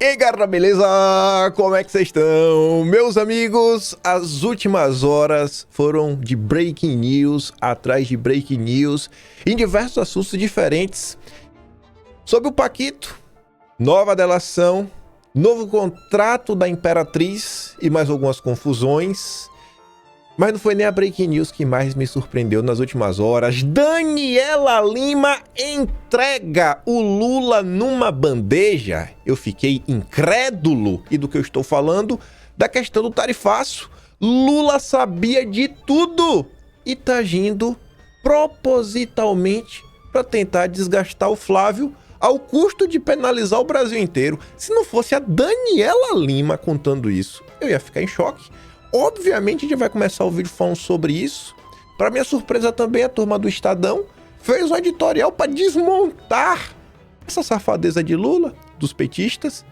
E aí, galera, beleza? Como é que vocês estão? Meus amigos, as últimas horas foram de breaking news atrás de breaking news em diversos assuntos diferentes. Sobre o Paquito, nova delação, novo contrato da Imperatriz e mais algumas confusões. Mas não foi nem a breaking news que mais me surpreendeu nas últimas horas. Daniela Lima entrega o Lula numa bandeja. Eu fiquei incrédulo. E do que eu estou falando? Da questão do tarifaço. Lula sabia de tudo e tá agindo propositalmente para tentar desgastar o Flávio ao custo de penalizar o Brasil inteiro. Se não fosse a Daniela Lima contando isso, eu ia ficar em choque. Obviamente a gente vai começar o vídeo falando sobre isso. Para minha surpresa também, a turma do Estadão fez um editorial para desmontar essa safadeza de Lula, dos petistas.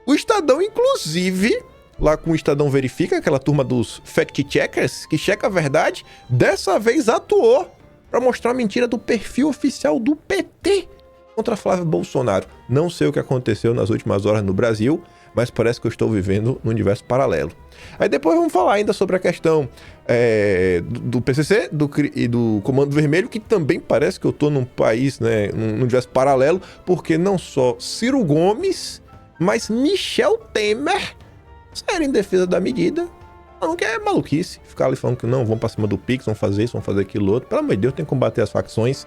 O Estadão, inclusive, lá com o Estadão Verifica, aquela turma dos fact-checkers, que checa a verdade, dessa vez atuou para mostrar a mentira do perfil oficial do PT contra Flávio Bolsonaro. Não sei o que aconteceu nas últimas horas no Brasil, mas parece que eu estou vivendo num universo paralelo. Aí depois vamos falar ainda sobre a questão do PCC e do Comando Vermelho, que também parece que eu estou num país, né, num universo paralelo, porque não só Ciro Gomes, mas Michel Temer saíram em defesa da medida. Não, que é maluquice ficar ali falando que não, vão pra cima do Pix, vão fazer isso, vão fazer aquilo outro. Pelo amor de Deus, tem que combater as facções.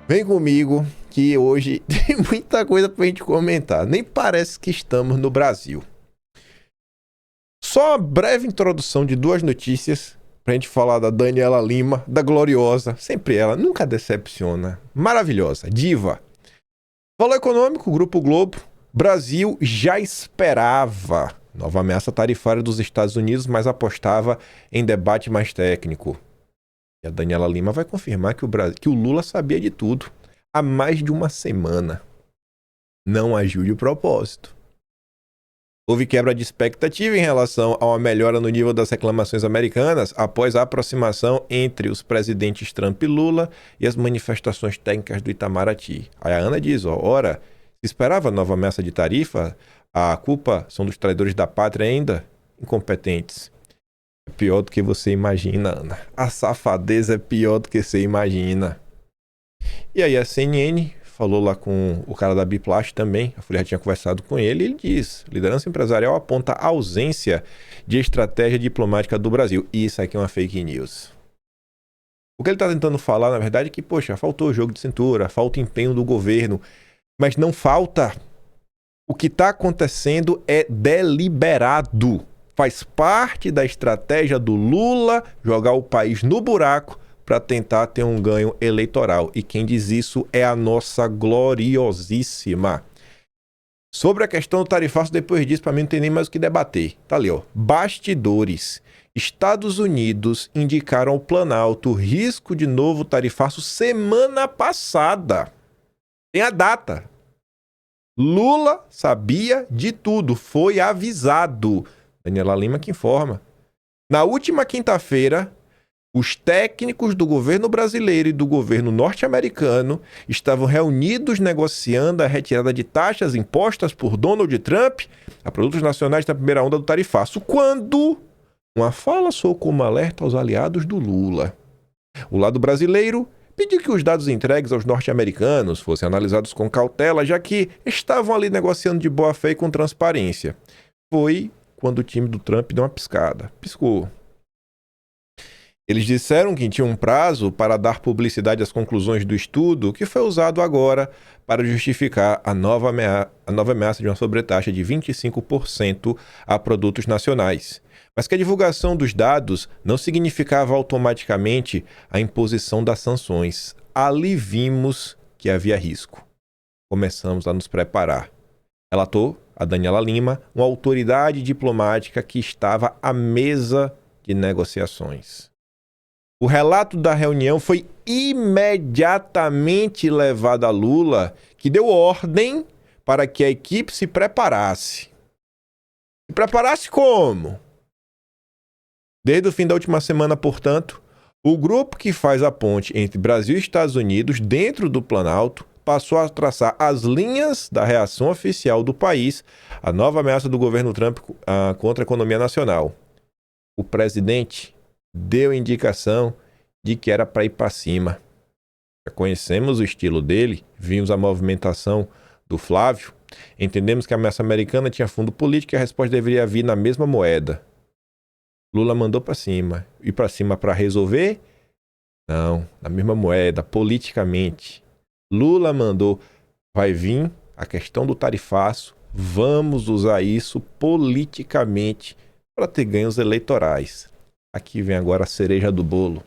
Vem comigo, que hoje tem muita coisa pra gente comentar. Nem parece que estamos no Brasil. Só uma breve introdução de duas notícias pra gente falar da Daniela Lima, da gloriosa, sempre ela, nunca decepciona, maravilhosa, diva. Valor econômico, Grupo Globo, Brasil já esperava nova ameaça tarifária dos Estados Unidos, mas apostava em debate mais técnico. E a Daniela Lima vai confirmar que o Lula sabia de tudo há mais de uma semana. Não agiu de propósito. Houve quebra de expectativa em relação a uma melhora no nível das reclamações americanas após a aproximação entre os presidentes Trump e Lula e as manifestações técnicas do Itamaraty. Aí a Ana diz, ora, se esperava nova ameaça de tarifa, a culpa são dos traidores da pátria ainda? Incompetentes. É pior do que você imagina, Ana. A safadeza é pior do que você imagina. E aí a CNN falou lá com o cara da Biplast também, a Folha já tinha conversado com ele, e ele diz, liderança empresarial aponta a ausência de estratégia diplomática do Brasil. E isso aqui é uma fake news. O que ele está tentando falar, na verdade, é que, poxa, faltou jogo de cintura, falta empenho do governo, mas não falta. O que está acontecendo é deliberado. Faz parte da estratégia do Lula jogar o país no buraco para tentar ter um ganho eleitoral. E quem diz isso é a nossa gloriosíssima. Sobre a questão do tarifaço, depois disso, para mim não tem nem mais o que debater. Tá ali, ó. Bastidores. Estados Unidos indicaram ao Planalto risco de novo tarifaço semana passada. Tem a data. Lula sabia de tudo, foi avisado. Daniela Lima que informa. Na última quinta-feira, os técnicos do governo brasileiro e do governo norte-americano estavam reunidos negociando a retirada de taxas impostas por Donald Trump a produtos nacionais da primeira onda do tarifaço, quando uma fala soou como alerta aos aliados do Lula. O lado brasileiro pediu que os dados entregues aos norte-americanos fossem analisados com cautela, já que estavam ali negociando de boa fé e com transparência. Foi quando o time do Trump deu uma piscada. Piscou. Eles disseram que tinham um prazo para dar publicidade às conclusões do estudo, que foi usado agora para justificar a nova ameaça de uma sobretaxa de 25% a produtos nacionais. Mas que a divulgação dos dados não significava automaticamente a imposição das sanções. Ali vimos que havia risco. Começamos a nos preparar. Relatou a Daniela Lima, uma autoridade diplomática que estava à mesa de negociações. O relato da reunião foi imediatamente levado a Lula, que deu ordem para que a equipe se preparasse. Se preparasse como? Desde o fim da última semana, portanto, o grupo que faz a ponte entre Brasil e Estados Unidos, dentro do Planalto, passou a traçar as linhas da reação oficial do país à nova ameaça do governo Trump contra a economia nacional. O presidente deu indicação de que era para ir para cima. Já conhecemos o estilo dele, vimos a movimentação do Flávio, entendemos que a ameaça americana tinha fundo político e a resposta deveria vir na mesma moeda. Lula mandou para cima. E para cima para resolver? Não, na mesma moeda, politicamente. Lula mandou, vai vir a questão do tarifaço, vamos usar isso politicamente para ter ganhos eleitorais. Aqui vem agora a cereja do bolo.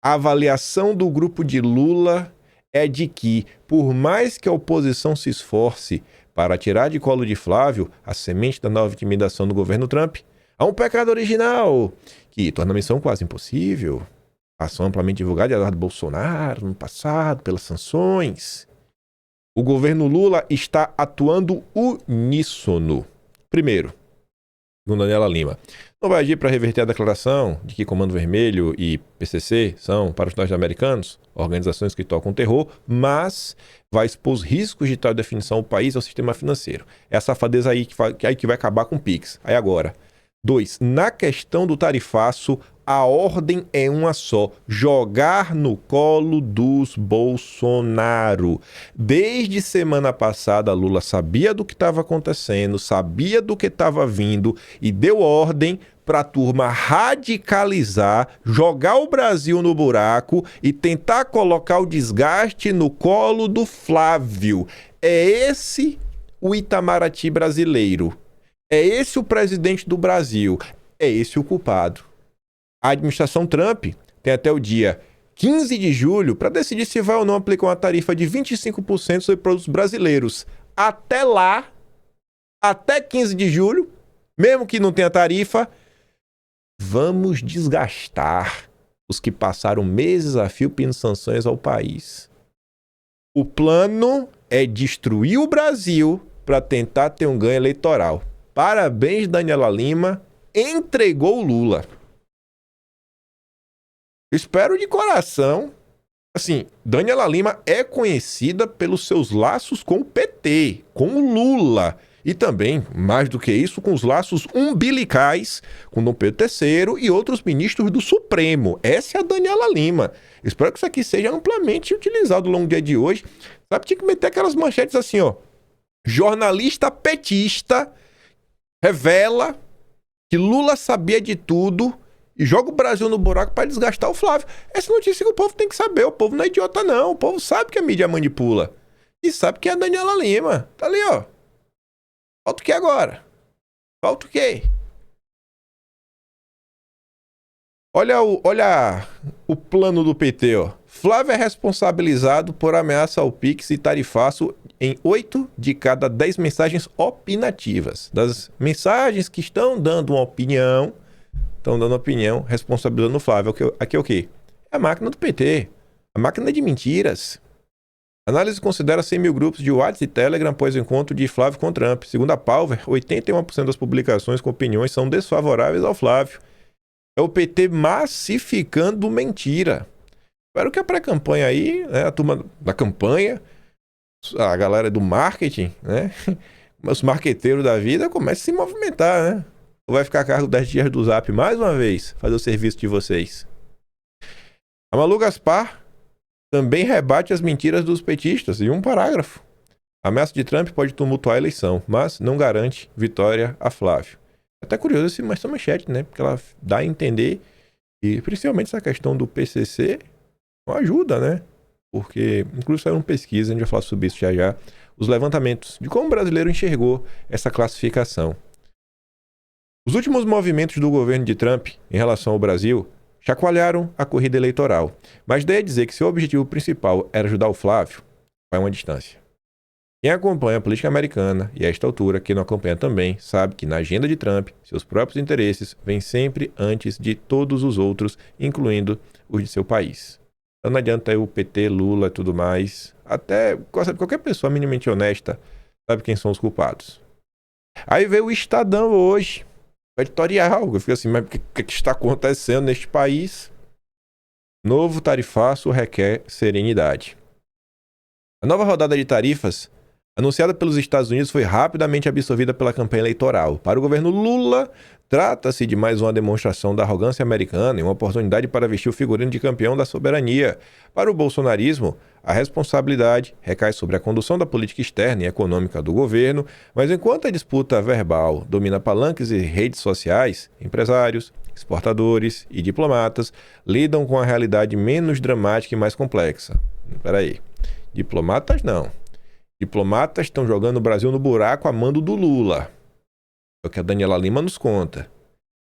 A avaliação do grupo de Lula é de que, por mais que a oposição se esforce para tirar de colo de Flávio a semente da nova intimidação do governo Trump, há um pecado original que torna a missão quase impossível. Ação amplamente divulgada de Eduardo Bolsonaro no passado pelas sanções. O governo Lula está atuando uníssono. Primeiro, segundo Daniela Lima, não vai agir para reverter a declaração de que Comando Vermelho e PCC são, para os norte-americanos, organizações que tocam terror, mas vai expor os riscos de tal definição ao país e ao sistema financeiro. É a safadeza aí que vai acabar com o PIX. Aí agora. 2. Na questão do tarifaço, a ordem é uma só: jogar no colo dos Bolsonaro. Desde semana passada, Lula sabia do que estava acontecendo, sabia do que estava vindo e deu ordem para a turma radicalizar, jogar o Brasil no buraco e tentar colocar o desgaste no colo do Flávio. É esse o Itamaraty brasileiro. É esse o presidente do Brasil. É esse o culpado. A administração Trump tem até o dia 15 de julho para decidir se vai ou não aplicar uma tarifa de 25% sobre produtos brasileiros. Até lá, até 15 de julho, mesmo que não tenha tarifa, vamos desgastar os que passaram meses a fio pedindo sanções ao país. O plano é destruir o Brasil para tentar ter um ganho eleitoral. Parabéns, Daniela Lima, entregou o Lula. Espero de coração. Assim, Daniela Lima é conhecida pelos seus laços com o PT, com o Lula. E também, mais do que isso, com os laços umbilicais com Dom Pedro III e outros ministros do Supremo. Essa é a Daniela Lima. Espero que isso aqui seja amplamente utilizado ao longo do dia de hoje. Sabe, tinha que meter aquelas manchetes assim, ó. Jornalista petista revela que Lula sabia de tudo e joga o Brasil no buraco para desgastar o Flávio. Essa notícia que o povo tem que saber. O povo não é idiota, não. O povo sabe que a mídia manipula. E sabe que é a Daniela Lima. Tá ali, ó. Falta o que agora? Falta o quê? Olha o plano do PT, ó. Flávio é responsabilizado por ameaça ao PIX e tarifaço em 8 de cada 10 mensagens opinativas. Das mensagens que estão dando uma opinião, responsabilizando o Flávio. Aqui é o quê? É a máquina do PT. A máquina de mentiras. A análise considera 100 mil grupos de WhatsApp e Telegram após o encontro de Flávio com Trump. Segundo a Palver, 81% das publicações com opiniões são desfavoráveis ao Flávio. É o PT massificando mentira. Espero que a pré-campanha aí, né, a turma da campanha, a galera do marketing, né, os marqueteiros da vida, comecem a se movimentar, né? Ou vai ficar a cargo das dias do Zap mais uma vez, fazer o serviço de vocês. A Malu Gaspar também rebate as mentiras dos petistas em um parágrafo. A ameaça de Trump pode tumultuar a eleição, mas não garante vitória a Flávio. É até curioso essa manchete, né? Porque ela dá a entender, e principalmente essa questão do PCC, não ajuda, né? Porque, inclusive, saiu uma pesquisa, a gente vai falar sobre isso já, os levantamentos de como o brasileiro enxergou essa classificação. Os últimos movimentos do governo de Trump em relação ao Brasil chacoalharam a corrida eleitoral, mas daí a dizer que seu objetivo principal era ajudar o Flávio, vai uma distância. Quem acompanha a política americana, e a esta altura, quem não acompanha também, sabe que na agenda de Trump, seus próprios interesses vêm sempre antes de todos os outros, incluindo os de seu país. Então não adianta aí o PT, Lula e tudo mais, até qualquer pessoa minimamente honesta sabe quem são os culpados. Aí veio o Estadão hoje, o editorial, eu fico assim, mas o que está acontecendo neste país? Novo tarifaço requer serenidade. A nova rodada de tarifas, anunciada pelos Estados Unidos, foi rapidamente absorvida pela campanha eleitoral. Para o governo Lula, trata-se de mais uma demonstração da arrogância americana e uma oportunidade para vestir o figurino de campeão da soberania. Para o bolsonarismo, a responsabilidade recai sobre a condução da política externa e econômica do governo, mas enquanto a disputa verbal domina palanques e redes sociais, empresários, exportadores e diplomatas lidam com a realidade menos dramática e mais complexa. Espera aí. Diplomatas não. Diplomatas estão jogando o Brasil no buraco a mando do Lula. É o que a Daniela Lima nos conta.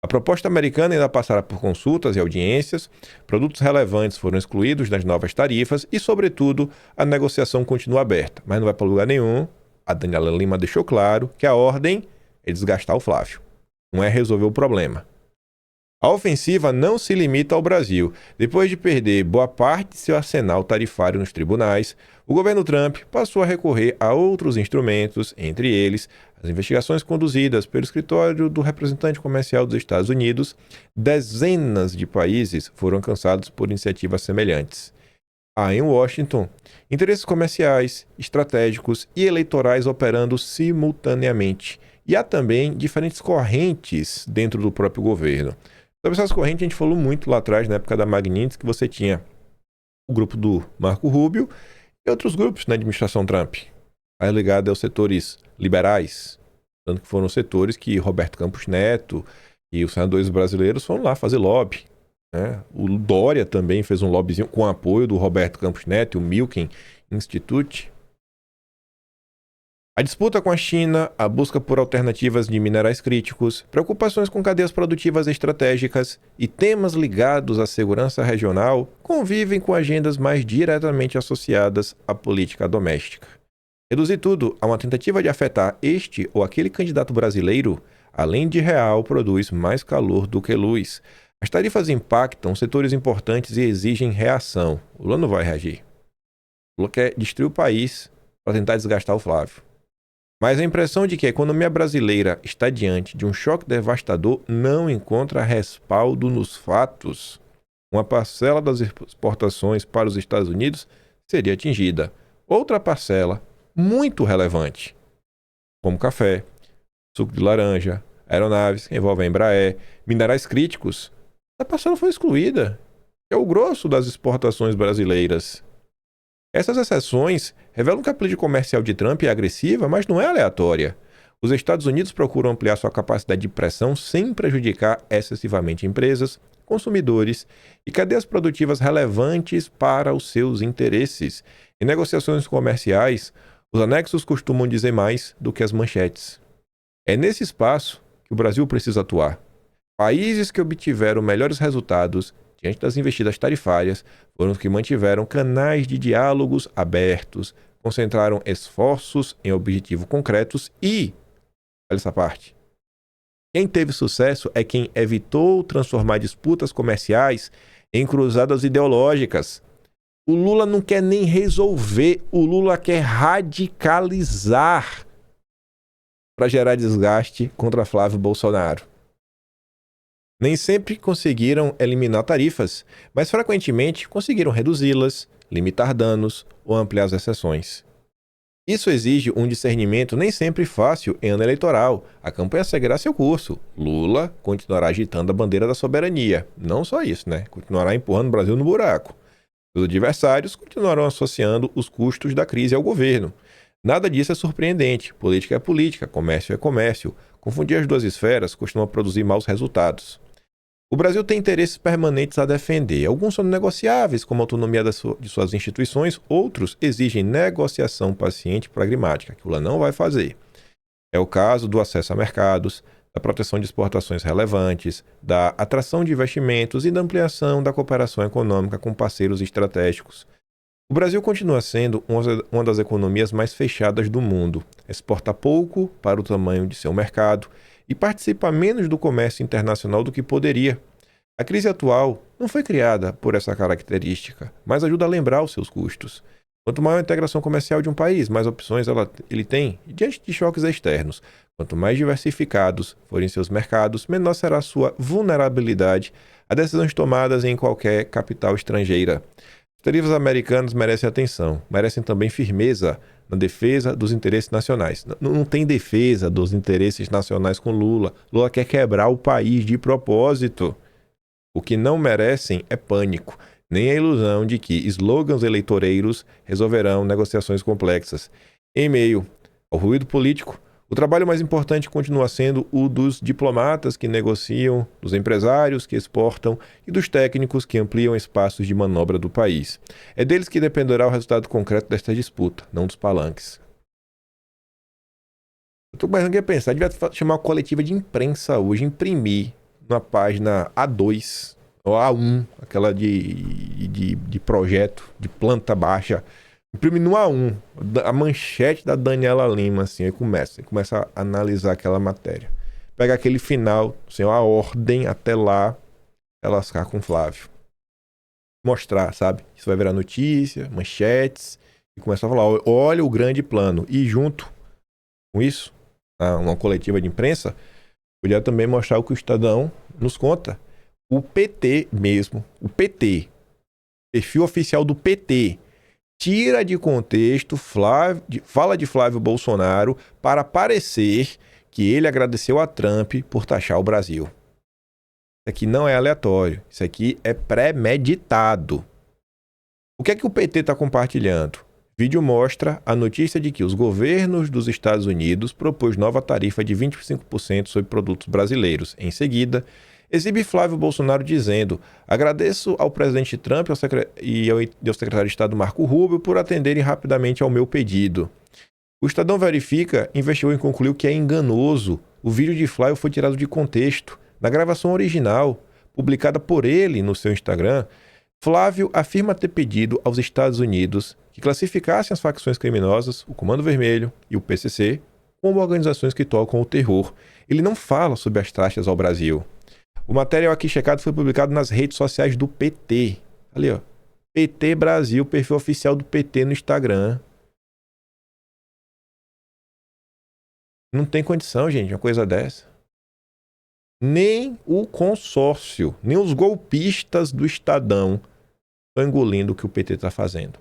A proposta americana ainda passará por consultas e audiências, produtos relevantes foram excluídos das novas tarifas e, sobretudo, a negociação continua aberta. Mas não vai para lugar nenhum. A Daniela Lima deixou claro que a ordem é desgastar o Flávio. Não é resolver o problema. A ofensiva não se limita ao Brasil. Depois de perder boa parte de seu arsenal tarifário nos tribunais, o governo Trump passou a recorrer a outros instrumentos, entre eles as investigações conduzidas pelo escritório do representante comercial dos Estados Unidos. Dezenas de países foram alcançados por iniciativas semelhantes. Há em Washington interesses comerciais, estratégicos e eleitorais operando simultaneamente. E há também diferentes correntes dentro do próprio governo. Sobre essas correntes a gente falou muito lá atrás, na época da Magnitsky, que você tinha o grupo do Marco Rubio e outros grupos na administração Trump, aí ligado aos setores liberais, tanto que foram setores que Roberto Campos Neto e os senadores brasileiros foram lá fazer lobby. Né? O Dória também fez um lobbyzinho com apoio do Roberto Campos Neto e o Milken Institute. A disputa com a China, a busca por alternativas de minerais críticos, preocupações com cadeias produtivas estratégicas e temas ligados à segurança regional convivem com agendas mais diretamente associadas à política doméstica. Reduzir tudo a uma tentativa de afetar este ou aquele candidato brasileiro, além de real, produz mais calor do que luz. As tarifas impactam setores importantes e exigem reação. O Lula não vai reagir. O Lula quer destruir o país para tentar desgastar o Flávio. Mas a impressão de que a economia brasileira está diante de um choque devastador não encontra respaldo nos fatos. Uma parcela das exportações para os Estados Unidos seria atingida. Outra parcela, muito relevante, como café, suco de laranja, aeronaves que envolvem a Embraer, minerais críticos, a parcela foi excluída. É o grosso das exportações brasileiras. Essas exceções revelam que a política comercial de Trump é agressiva, mas não é aleatória. Os Estados Unidos procuram ampliar sua capacidade de pressão sem prejudicar excessivamente empresas, consumidores e cadeias produtivas relevantes para os seus interesses. Em negociações comerciais, os anexos costumam dizer mais do que as manchetes. É nesse espaço que o Brasil precisa atuar. Países que obtiveram melhores resultados diante das investidas tarifárias, foram os que mantiveram canais de diálogos abertos, concentraram esforços em objetivos concretos e, olha essa parte, quem teve sucesso é quem evitou transformar disputas comerciais em cruzadas ideológicas. O Lula não quer nem resolver, o Lula quer radicalizar para gerar desgaste contra Flávio Bolsonaro. Nem sempre conseguiram eliminar tarifas, mas frequentemente conseguiram reduzi-las, limitar danos ou ampliar as exceções. Isso exige um discernimento nem sempre fácil em ano eleitoral. A campanha seguirá seu curso. Lula continuará agitando a bandeira da soberania. Não só isso, né? Continuará empurrando o Brasil no buraco. Os adversários continuarão associando os custos da crise ao governo. Nada disso é surpreendente. Política é política, comércio é comércio. Confundir as duas esferas costuma produzir maus resultados. O Brasil tem interesses permanentes a defender. Alguns são negociáveis, como a autonomia de suas instituições, outros exigem negociação paciente e pragmática, que o Lula não vai fazer. É o caso do acesso a mercados, da proteção de exportações relevantes, da atração de investimentos e da ampliação da cooperação econômica com parceiros estratégicos. O Brasil continua sendo uma das economias mais fechadas do mundo. Exporta pouco para o tamanho de seu mercado e participa menos do comércio internacional do que poderia. A crise atual não foi criada por essa característica, mas ajuda a lembrar os seus custos. Quanto maior a integração comercial de um país, mais opções ele tem diante de choques externos. Quanto mais diversificados forem seus mercados, menor será a sua vulnerabilidade a decisões tomadas em qualquer capital estrangeira. Os tarifas americanos merecem atenção, merecem também firmeza na defesa dos interesses nacionais. Não tem defesa dos interesses nacionais com Lula. Lula quer quebrar o país de propósito. O que não merecem é pânico, nem a ilusão de que slogans eleitoreiros resolverão negociações complexas. Em meio ao ruído político, o trabalho mais importante continua sendo o dos diplomatas que negociam, dos empresários que exportam e dos técnicos que ampliam espaços de manobra do país. É deles que dependerá o resultado concreto desta disputa, não dos palanques. Eu estou começando a pensar, devia chamar uma coletiva de imprensa hoje, imprimir na página A2 ou A1, aquela de projeto, de planta baixa. Imprime no A1, a manchete da Daniela Lima, assim, aí começa a analisar aquela matéria. Pega aquele final, assim, a ordem até lá, ela ficar com o Flávio. Mostrar, sabe? Isso vai virar notícia, manchetes, e começar a falar, olha o grande plano. E junto com isso, uma coletiva de imprensa, podia também mostrar o que o Estadão nos conta. O PT mesmo, o PT, perfil oficial do PT, tira de contexto, fala de Flávio Bolsonaro para parecer que ele agradeceu a Trump por taxar o Brasil. Isso aqui não é aleatório, isso aqui é premeditado. O que é que o PT está compartilhando? O vídeo mostra a notícia de que os governos dos Estados Unidos propôs nova tarifa de 25% sobre produtos brasileiros. Em seguida, exibe Flávio Bolsonaro dizendo: agradeço ao presidente Trump e ao secretário de Estado Marco Rubio por atenderem rapidamente ao meu pedido. O Estadão Verifica investigou e concluiu que é enganoso. O vídeo de Flávio foi tirado de contexto. Na gravação original, publicada por ele no seu Instagram, Flávio afirma ter pedido aos Estados Unidos que classificassem as facções criminosas, o Comando Vermelho e o PCC, como organizações que tocam o terror. Ele não fala sobre as taxas ao Brasil. O material aqui checado foi publicado nas redes sociais do PT. Ali, ó. PT Brasil, perfil oficial do PT no Instagram. Não tem condição, gente, uma coisa dessa. Nem o consórcio, nem os golpistas do Estadão estão engolindo o que o PT está fazendo.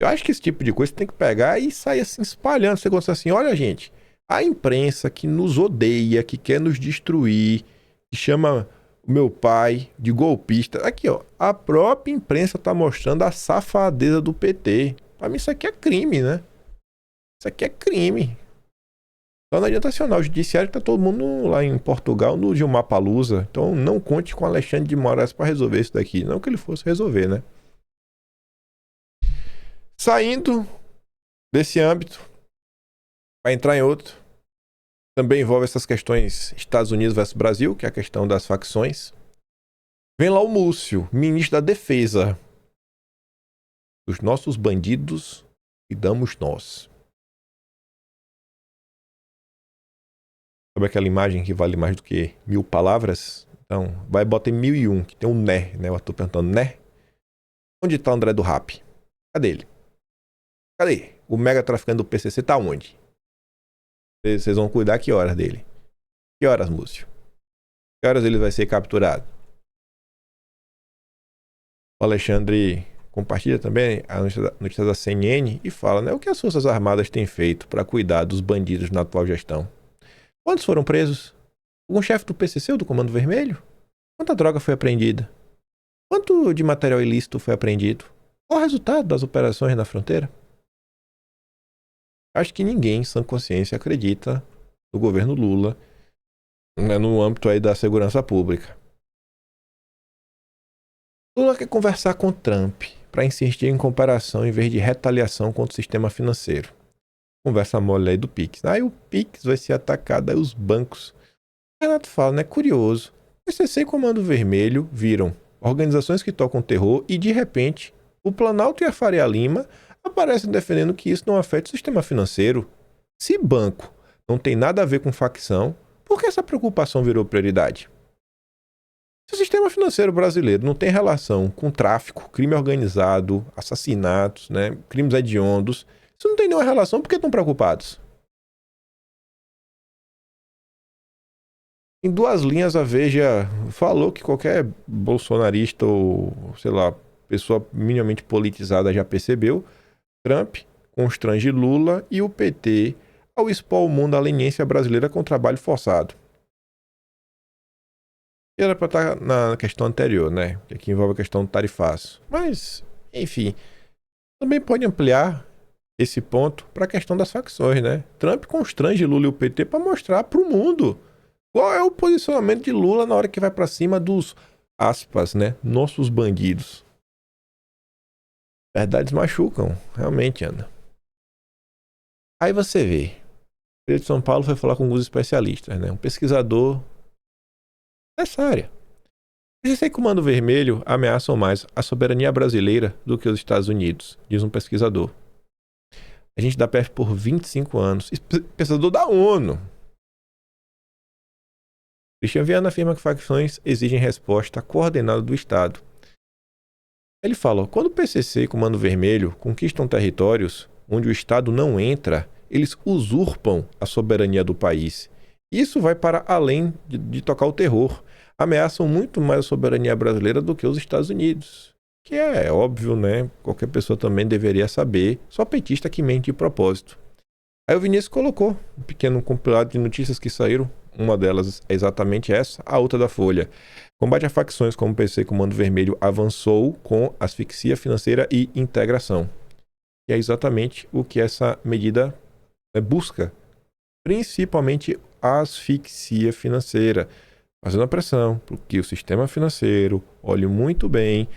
Eu acho que esse tipo de coisa você tem que pegar e sair assim espalhando. Você gosta assim, olha, gente, a imprensa que nos odeia, que quer nos destruir, que chama o meu pai de golpista. Aqui, ó, a própria imprensa está mostrando a safadeza do PT. Para mim isso aqui é crime, né? Isso aqui é crime. Então não adianta acionar o judiciário, que tá todo mundo lá em Portugal no Gilmar Palusa. Então não conte com Alexandre de Moraes para resolver isso daqui. Não que ele fosse resolver, né? Saindo desse âmbito, vai entrar em outro. Também envolve essas questões Estados Unidos versus Brasil, que é a questão das facções. Vem lá o Múcio, ministro da Defesa. Os nossos bandidos cuidamos nós. Sabe aquela imagem que vale mais do que 1000 palavras? Então, vai botar em 1001, que tem um né, né? Eu tô perguntando, né? Onde tá o André do Rap? Cadê ele? Cadê? O mega traficante do PCC tá onde? Vocês vão cuidar que horas dele? Que horas, Múcio? Que horas ele vai ser capturado? O Alexandre compartilha também a notícia da CNN e fala, né? O que as Forças Armadas têm feito para cuidar dos bandidos na atual gestão? Quantos foram presos? Algum chefe do PCC ou do Comando Vermelho? Quanta droga foi apreendida? Quanto de material ilícito foi apreendido? Qual o resultado das operações na fronteira? Acho que ninguém, em sã consciência, acredita no governo Lula, né, no âmbito aí da segurança pública. Lula quer conversar com Trump para insistir em comparação em vez de retaliação contra o sistema financeiro. Conversa mole aí do Pix. Aí o Pix vai ser atacado, aí os bancos. O Renato fala, né? Curioso. PCC e Comando Vermelho viram organizações que tocam terror e, de repente, o Planalto e a Faria Lima aparecem defendendo que isso não afete o sistema financeiro. Se banco não tem nada a ver com facção, por que essa preocupação virou prioridade? Se o sistema financeiro brasileiro não tem relação com tráfico, crime organizado, assassinatos, né, crimes hediondos, se não tem nenhuma relação, por que estão preocupados? Em 2 linhas, a Veja falou que qualquer bolsonarista ou, sei lá, pessoa minimamente politizada já percebeu. Trump constrange Lula e o PT ao expor o mundo à leniência brasileira com trabalho forçado. E era para estar na questão anterior, né? Que aqui envolve a questão do tarifaço. Mas, enfim, também pode ampliar esse ponto para a questão das facções, né? Trump constrange Lula e o PT para mostrar para o mundo qual é o posicionamento de Lula na hora que vai para cima dos, aspas, né? Nossos bandidos. Verdades machucam, realmente, Ana. Aí você vê, o Pedro de São Paulo foi falar com alguns especialistas, né? Um pesquisador dessa área. PCC e Comando Vermelho ameaçam mais a soberania brasileira do que os Estados Unidos, diz um pesquisador. A gente dá PF por 25 anos. Pesquisador da ONU. Christian Viana afirma que facções exigem resposta coordenada do Estado. Ele fala, quando o PCC e Comando Vermelho conquistam territórios onde o Estado não entra, eles usurpam a soberania do país. Isso vai para além de tocar o terror. Ameaçam muito mais a soberania brasileira do que os Estados Unidos. Que é óbvio, né? Qualquer pessoa também deveria saber. Só petista que mente de propósito. Aí o Vinícius colocou um pequeno compilado de notícias que saíram. Uma delas é exatamente essa, a outra da Folha. Combate a facções como o PC e Comando Vermelho avançou com asfixia financeira e integração. Que é exatamente o que essa medida busca. Principalmente a asfixia financeira. Fazendo a pressão para que o sistema financeiro olhe muito bem,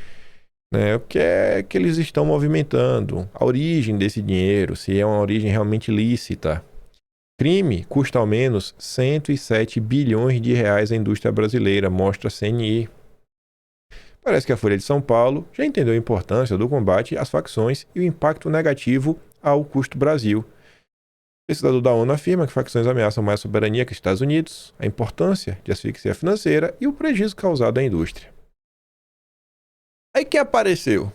né, o que é que eles estão movimentando, a origem desse dinheiro, se é uma origem realmente lícita. Crime custa ao menos 107 bilhões de reais à indústria brasileira, mostra a CNI. Parece que a Folha de São Paulo já entendeu a importância do combate às facções e o impacto negativo ao custo Brasil. O pesquisador da ONU afirma que facções ameaçam mais a soberania que os Estados Unidos, a importância de asfixia financeira e o prejuízo causado à indústria. Aí quem apareceu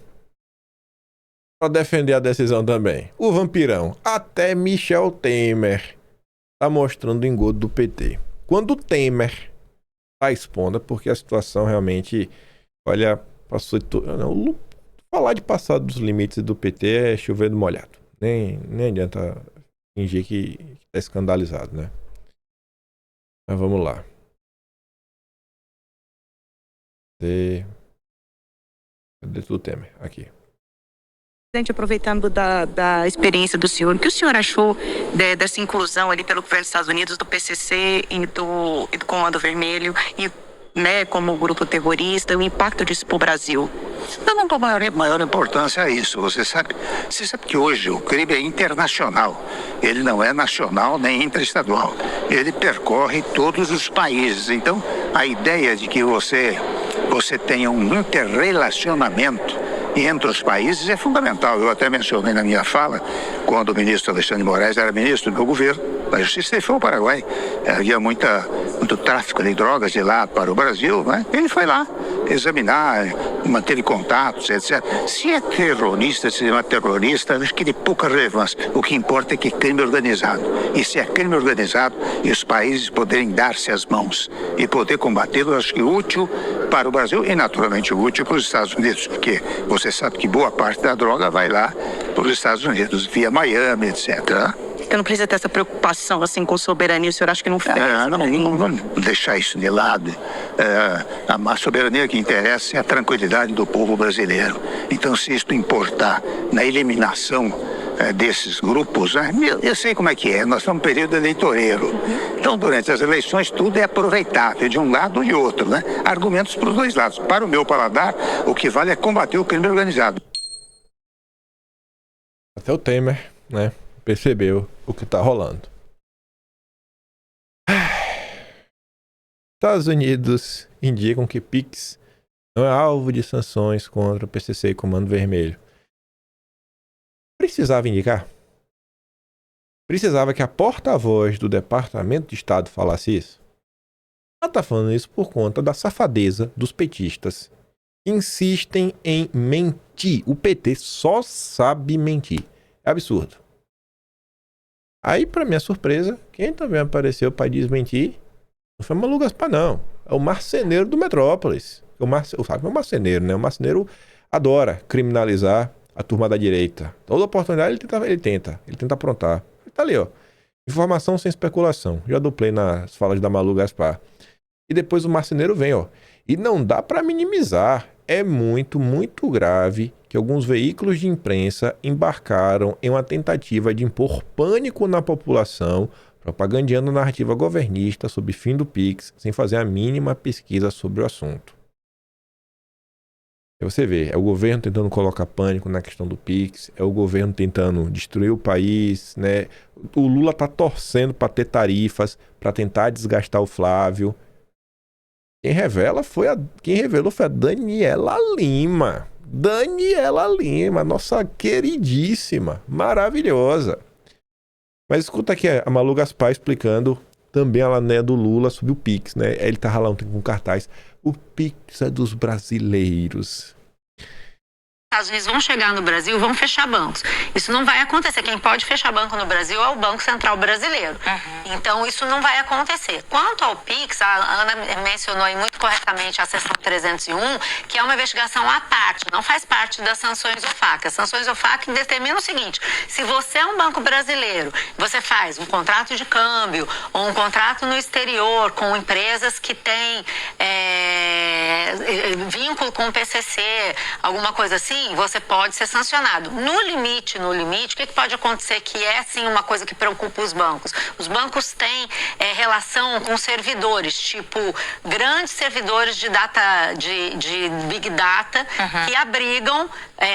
para defender a decisão também? O vampirão. Até Michel Temer está mostrando o engodo do PT. Quando o Temer está expondo, porque a situação realmente, olha, passou de tudo. Não, falar de passado dos limites do PT é chover do molhado. Nem adianta fingir que tá escandalizado, né? Mas vamos lá. Cadê o Temer? Aqui. Aproveitando da experiência do senhor, o que o senhor achou dessa inclusão ali pelo governo dos Estados Unidos, do PCC e do Comando Vermelho, né, como grupo terrorista, o impacto disso para o Brasil? Eu não dou maior importância a isso. Você sabe que hoje o crime é internacional. Ele não é nacional nem interestadual. Ele percorre todos os países. Então, a ideia de que você tenha um interrelacionamento entre os países é fundamental. Eu até mencionei na minha fala, quando o ministro Alexandre de Moraes era ministro do meu governo, da Justiça, ele foi ao Paraguai. Havia muito tráfico de drogas de lá para o Brasil, né? Ele foi lá examinar, manteve contatos, etc. Se é terrorista, se não é terrorista, acho que de pouca relevância. O que importa é que é crime organizado. E se é crime organizado, e os países poderem dar-se as mãos e poder combatê-lo, acho que é útil para o Brasil e, naturalmente, útil para os Estados Unidos, porque você sabe que boa parte da droga vai lá para os Estados Unidos, via Miami, etc. Então não precisa ter essa preocupação assim com soberania, o senhor acha que não faz? Não vamos deixar isso de lado. A soberania que interessa é a tranquilidade do povo brasileiro. Então, se isto importar na eliminação desses grupos, né? Eu sei como é que é, nós estamos num período eleitoreiro. Então, durante as eleições, tudo é aproveitável, de um lado e de outro, né? Argumentos para os dois lados. Para o meu paladar, o que vale é combater o crime organizado. Até o Temer, né, percebeu o que está rolando. Estados Unidos indicam que Pix não é alvo de sanções contra o PCC e Comando Vermelho. Precisava indicar? Precisava que a porta-voz do Departamento de Estado falasse isso? Ela está falando isso por conta da safadeza dos petistas que insistem em mentir. O PT só sabe mentir. É absurdo. Aí, para minha surpresa, quem também apareceu para desmentir Não foi Malu Gaspar, não. É o marceneiro do Metrópolis. Sabe, é o marceneiro, né? O marceneiro adora criminalizar a turma da direita. Toda oportunidade ele tenta aprontar. Ele tá ali, ó. Informação sem especulação. Já dou play nas falas da Malu Gaspar. E depois o marceneiro vem, ó. E não dá pra minimizar. É muito, muito grave que alguns veículos de imprensa embarcaram em uma tentativa de impor pânico na população, propagandeando a narrativa governista sobre fim do Pix, sem fazer a mínima pesquisa sobre o assunto. Aí você vê, é o governo tentando colocar pânico na questão do Pix, é o governo tentando destruir o país, né? O Lula tá torcendo para ter tarifas, para tentar desgastar o Flávio. Quem revelou foi a Daniela Lima. Daniela Lima, nossa queridíssima, maravilhosa. Mas escuta aqui a Malu Gaspar explicando também a né, do Lula sobre o Pix, né? Ele tava lá com cartaz. O Pix é dos brasileiros. Estados Unidos vão chegar no Brasil, vão fechar bancos. Isso não vai acontecer. Quem pode fechar banco no Brasil é o Banco Central Brasileiro. Então, isso não vai acontecer. Quanto ao PIX, a Ana mencionou aí muito corretamente a seção 301, que é uma investigação à parte, não faz parte das sanções OFAC. As sanções OFAC determinam o seguinte: se você é um banco brasileiro, você faz um contrato de câmbio ou um contrato no exterior com empresas que têm vínculo com o PCC, alguma coisa assim, você pode ser sancionado. No limite, o que pode acontecer que é, sim, uma coisa que preocupa os bancos? Os bancos têm relação com servidores, tipo, grandes servidores de Big Data, que abrigam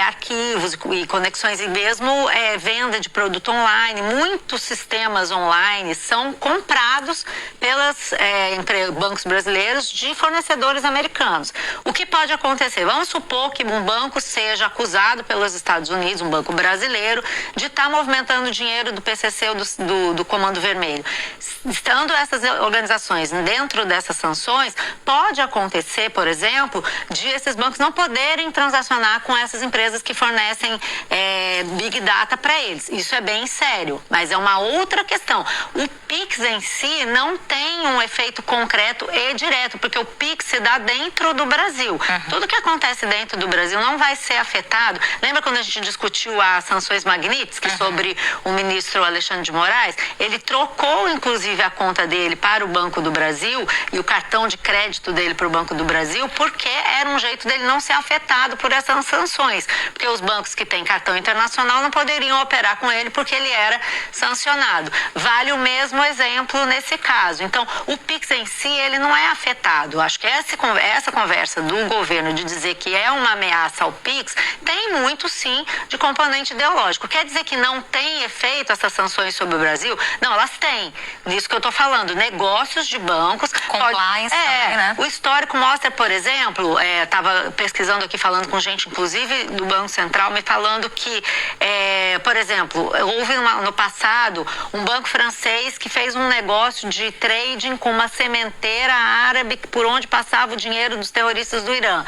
arquivos e conexões, e mesmo venda de produto online. Muitos sistemas online são comprados pelos bancos brasileiros de fornecedores americanos. O que pode acontecer? Vamos supor que um banco seja acusado pelos Estados Unidos, um banco brasileiro, de estar movimentando dinheiro do PCC ou do Comando Vermelho. Estando essas organizações dentro dessas sanções, pode acontecer, por exemplo, de esses bancos não poderem transacionar com essas empresas que fornecem Big Data para eles. Isso é bem sério, mas é uma outra questão. O Pix em si não tem um efeito concreto e direto, porque o Pix se dá dentro do Brasil. Tudo que acontece dentro do Brasil não vai ser afetado. Lembra quando a gente discutiu as sanções Magnitsky sobre o ministro Alexandre de Moraes? Ele trocou, inclusive, a conta dele para o Banco do Brasil e o cartão de crédito dele para o Banco do Brasil, porque era um jeito dele não ser afetado por essas sanções. Porque os bancos que têm cartão internacional não poderiam operar com ele porque ele era sancionado. Vale o mesmo exemplo nesse caso. Então, o Pix em si, ele não é afetado. Acho que essa conversa do governo de dizer que é uma ameaça ao Pix tem muito, sim, de componente ideológico. Quer dizer que não tem efeito essas sanções sobre o Brasil? Não, elas têm. Nisso que eu estou falando, negócios de bancos... Compliance também, né? O histórico mostra, por exemplo, estava pesquisando aqui, falando com gente, inclusive, do Banco Central, me falando que, por exemplo, houve no passado um banco francês que fez um negócio de trading com uma sementeira árabe por onde passava o dinheiro dos terroristas do Irã.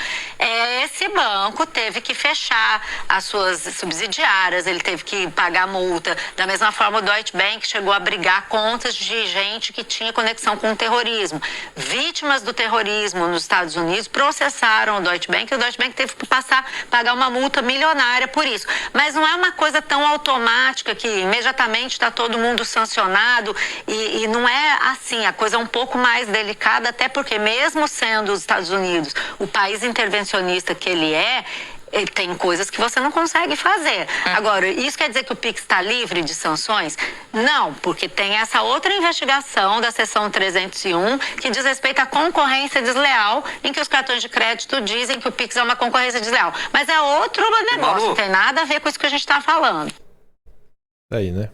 Esse banco teve que fechar as suas subsidiárias, ele teve que pagar multa. Da mesma forma, o Deutsche Bank chegou a abrigar contas de gente que tinha conexão com o terrorismo. Vítimas do terrorismo nos Estados Unidos processaram o Deutsche Bank e o Deutsche Bank teve que pagar uma multa milionária por isso. Mas não é uma coisa tão automática que imediatamente está todo mundo sancionado e não é assim. A coisa é um pouco mais delicada, até porque mesmo sendo os Estados Unidos o país intervencionista que ele tem coisas que você não consegue fazer. Agora, isso quer dizer que o Pix está livre de sanções? Não, porque tem essa outra investigação da seção 301 que diz respeito à concorrência desleal, em que os cartões de crédito dizem que o Pix é uma concorrência desleal. Mas é outro negócio, não tem nada a ver com isso que a gente está falando. Aí, né?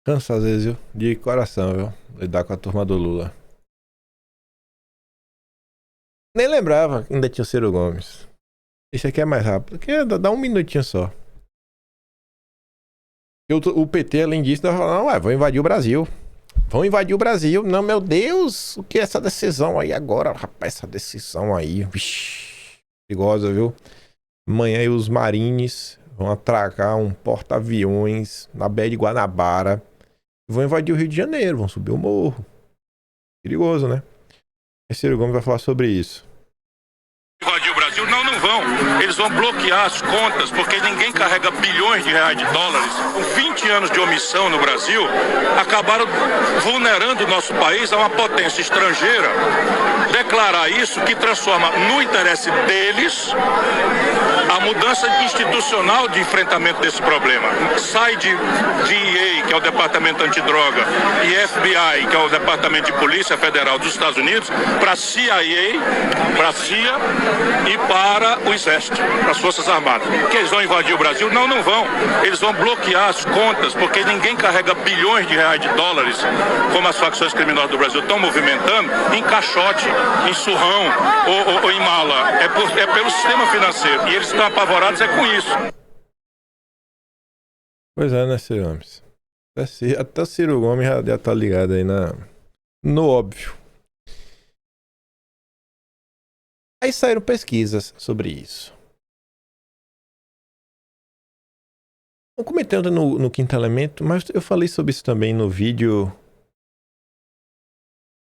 Cansa às vezes, viu? De coração, viu? Lidar com a turma do Lula. Nem lembrava que ainda tinha o Ciro Gomes. Esse aqui é mais rápido. Aqui dá um minutinho só. O PT, além disso, tá falando, vão invadir o Brasil. Vão invadir o Brasil. Não, meu Deus, o que é essa decisão aí agora? Rapaz, essa decisão aí, vixi, perigosa, viu? Amanhã aí os marines vão atracar um porta-aviões na Baía de Guanabara, vão invadir o Rio de Janeiro, vão subir o morro. Perigoso, né? E Ciro Gomes vai falar sobre isso. Invadir o Brasil? Não, não vão. Eles vão bloquear as contas, porque ninguém carrega bilhões de reais, de dólares. Com 20 anos de omissão no Brasil, acabaram vulnerando o nosso país a uma potência estrangeira. Declarar isso que transforma no interesse deles a mudança institucional de enfrentamento desse problema. Sai de DEA, que é o Departamento Antidroga, e FBI, que é o Departamento de Polícia Federal dos Estados Unidos, para a CIA, para a CIA e para o Exército, para as Forças Armadas. Que eles vão invadir o Brasil? Não, não vão. Eles vão bloquear as contas, porque ninguém carrega bilhões de reais, de dólares, como as facções criminosas do Brasil estão movimentando, em caixote, em surrão ou em mala. É pelo sistema financeiro. E eles estão apavorados com isso. Pois é, né, Ciro Gomes? Até o Ciro Gomes já tá ligado aí no óbvio. Aí saíram pesquisas sobre isso. Não comentando no Quinto Elemento, mas eu falei sobre isso também no vídeo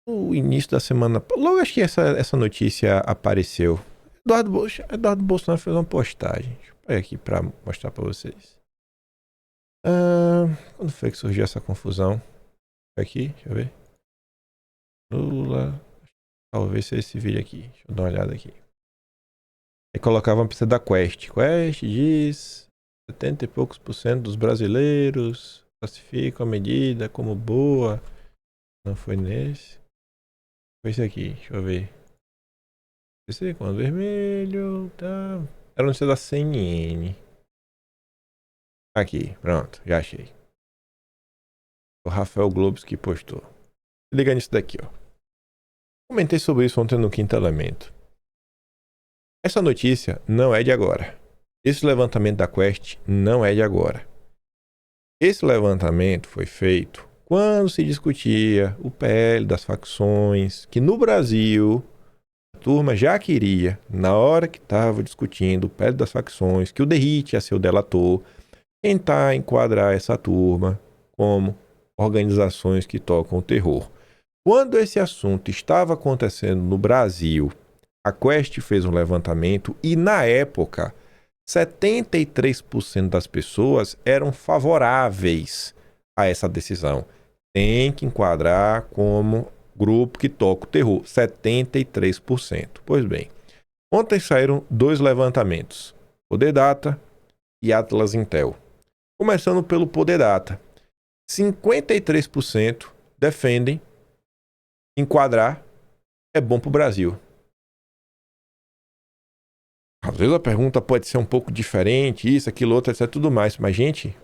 no início da semana. Logo acho que essa notícia apareceu. Eduardo Bolsonaro fez uma postagem. Deixa eu pegar aqui para mostrar para vocês. Quando foi que surgiu essa confusão? Aqui, deixa eu ver. Lula. Talvez seja esse vídeo aqui. Deixa eu dar uma olhada aqui. Aí colocava uma pista da Quest. Quest diz 70 e poucos % dos brasileiros classificam a medida como boa. Não foi nesse. Foi esse aqui. Deixa eu ver. Esse com vermelho. Tá. Era notícia da CNN. Aqui. Pronto. Já achei. O Rafael Globos que postou. Se liga nisso daqui, ó. Comentei sobre isso ontem no Quinto Elemento. Essa notícia não é de agora. Esse levantamento da Quest não é de agora. Esse levantamento foi feito quando se discutia o PL das facções, que no Brasil a turma já queria, na hora que estava discutindo o PL das facções, que o Derrite ia ser o delator, tentar enquadrar essa turma como organizações que tocam o terror. Quando esse assunto estava acontecendo no Brasil, a Quest fez um levantamento e, na época, 73% das pessoas eram favoráveis a essa decisão. Tem que enquadrar como grupo que toca o terror. 73%. Pois bem, ontem saíram 2 levantamentos. Poder Data e Atlas Intel. Começando pelo Poder Data. 53% defendem enquadrar é bom para o Brasil. Às vezes a pergunta pode ser um pouco diferente, isso, aquilo, outro, etc, tudo mais. Mas, gente,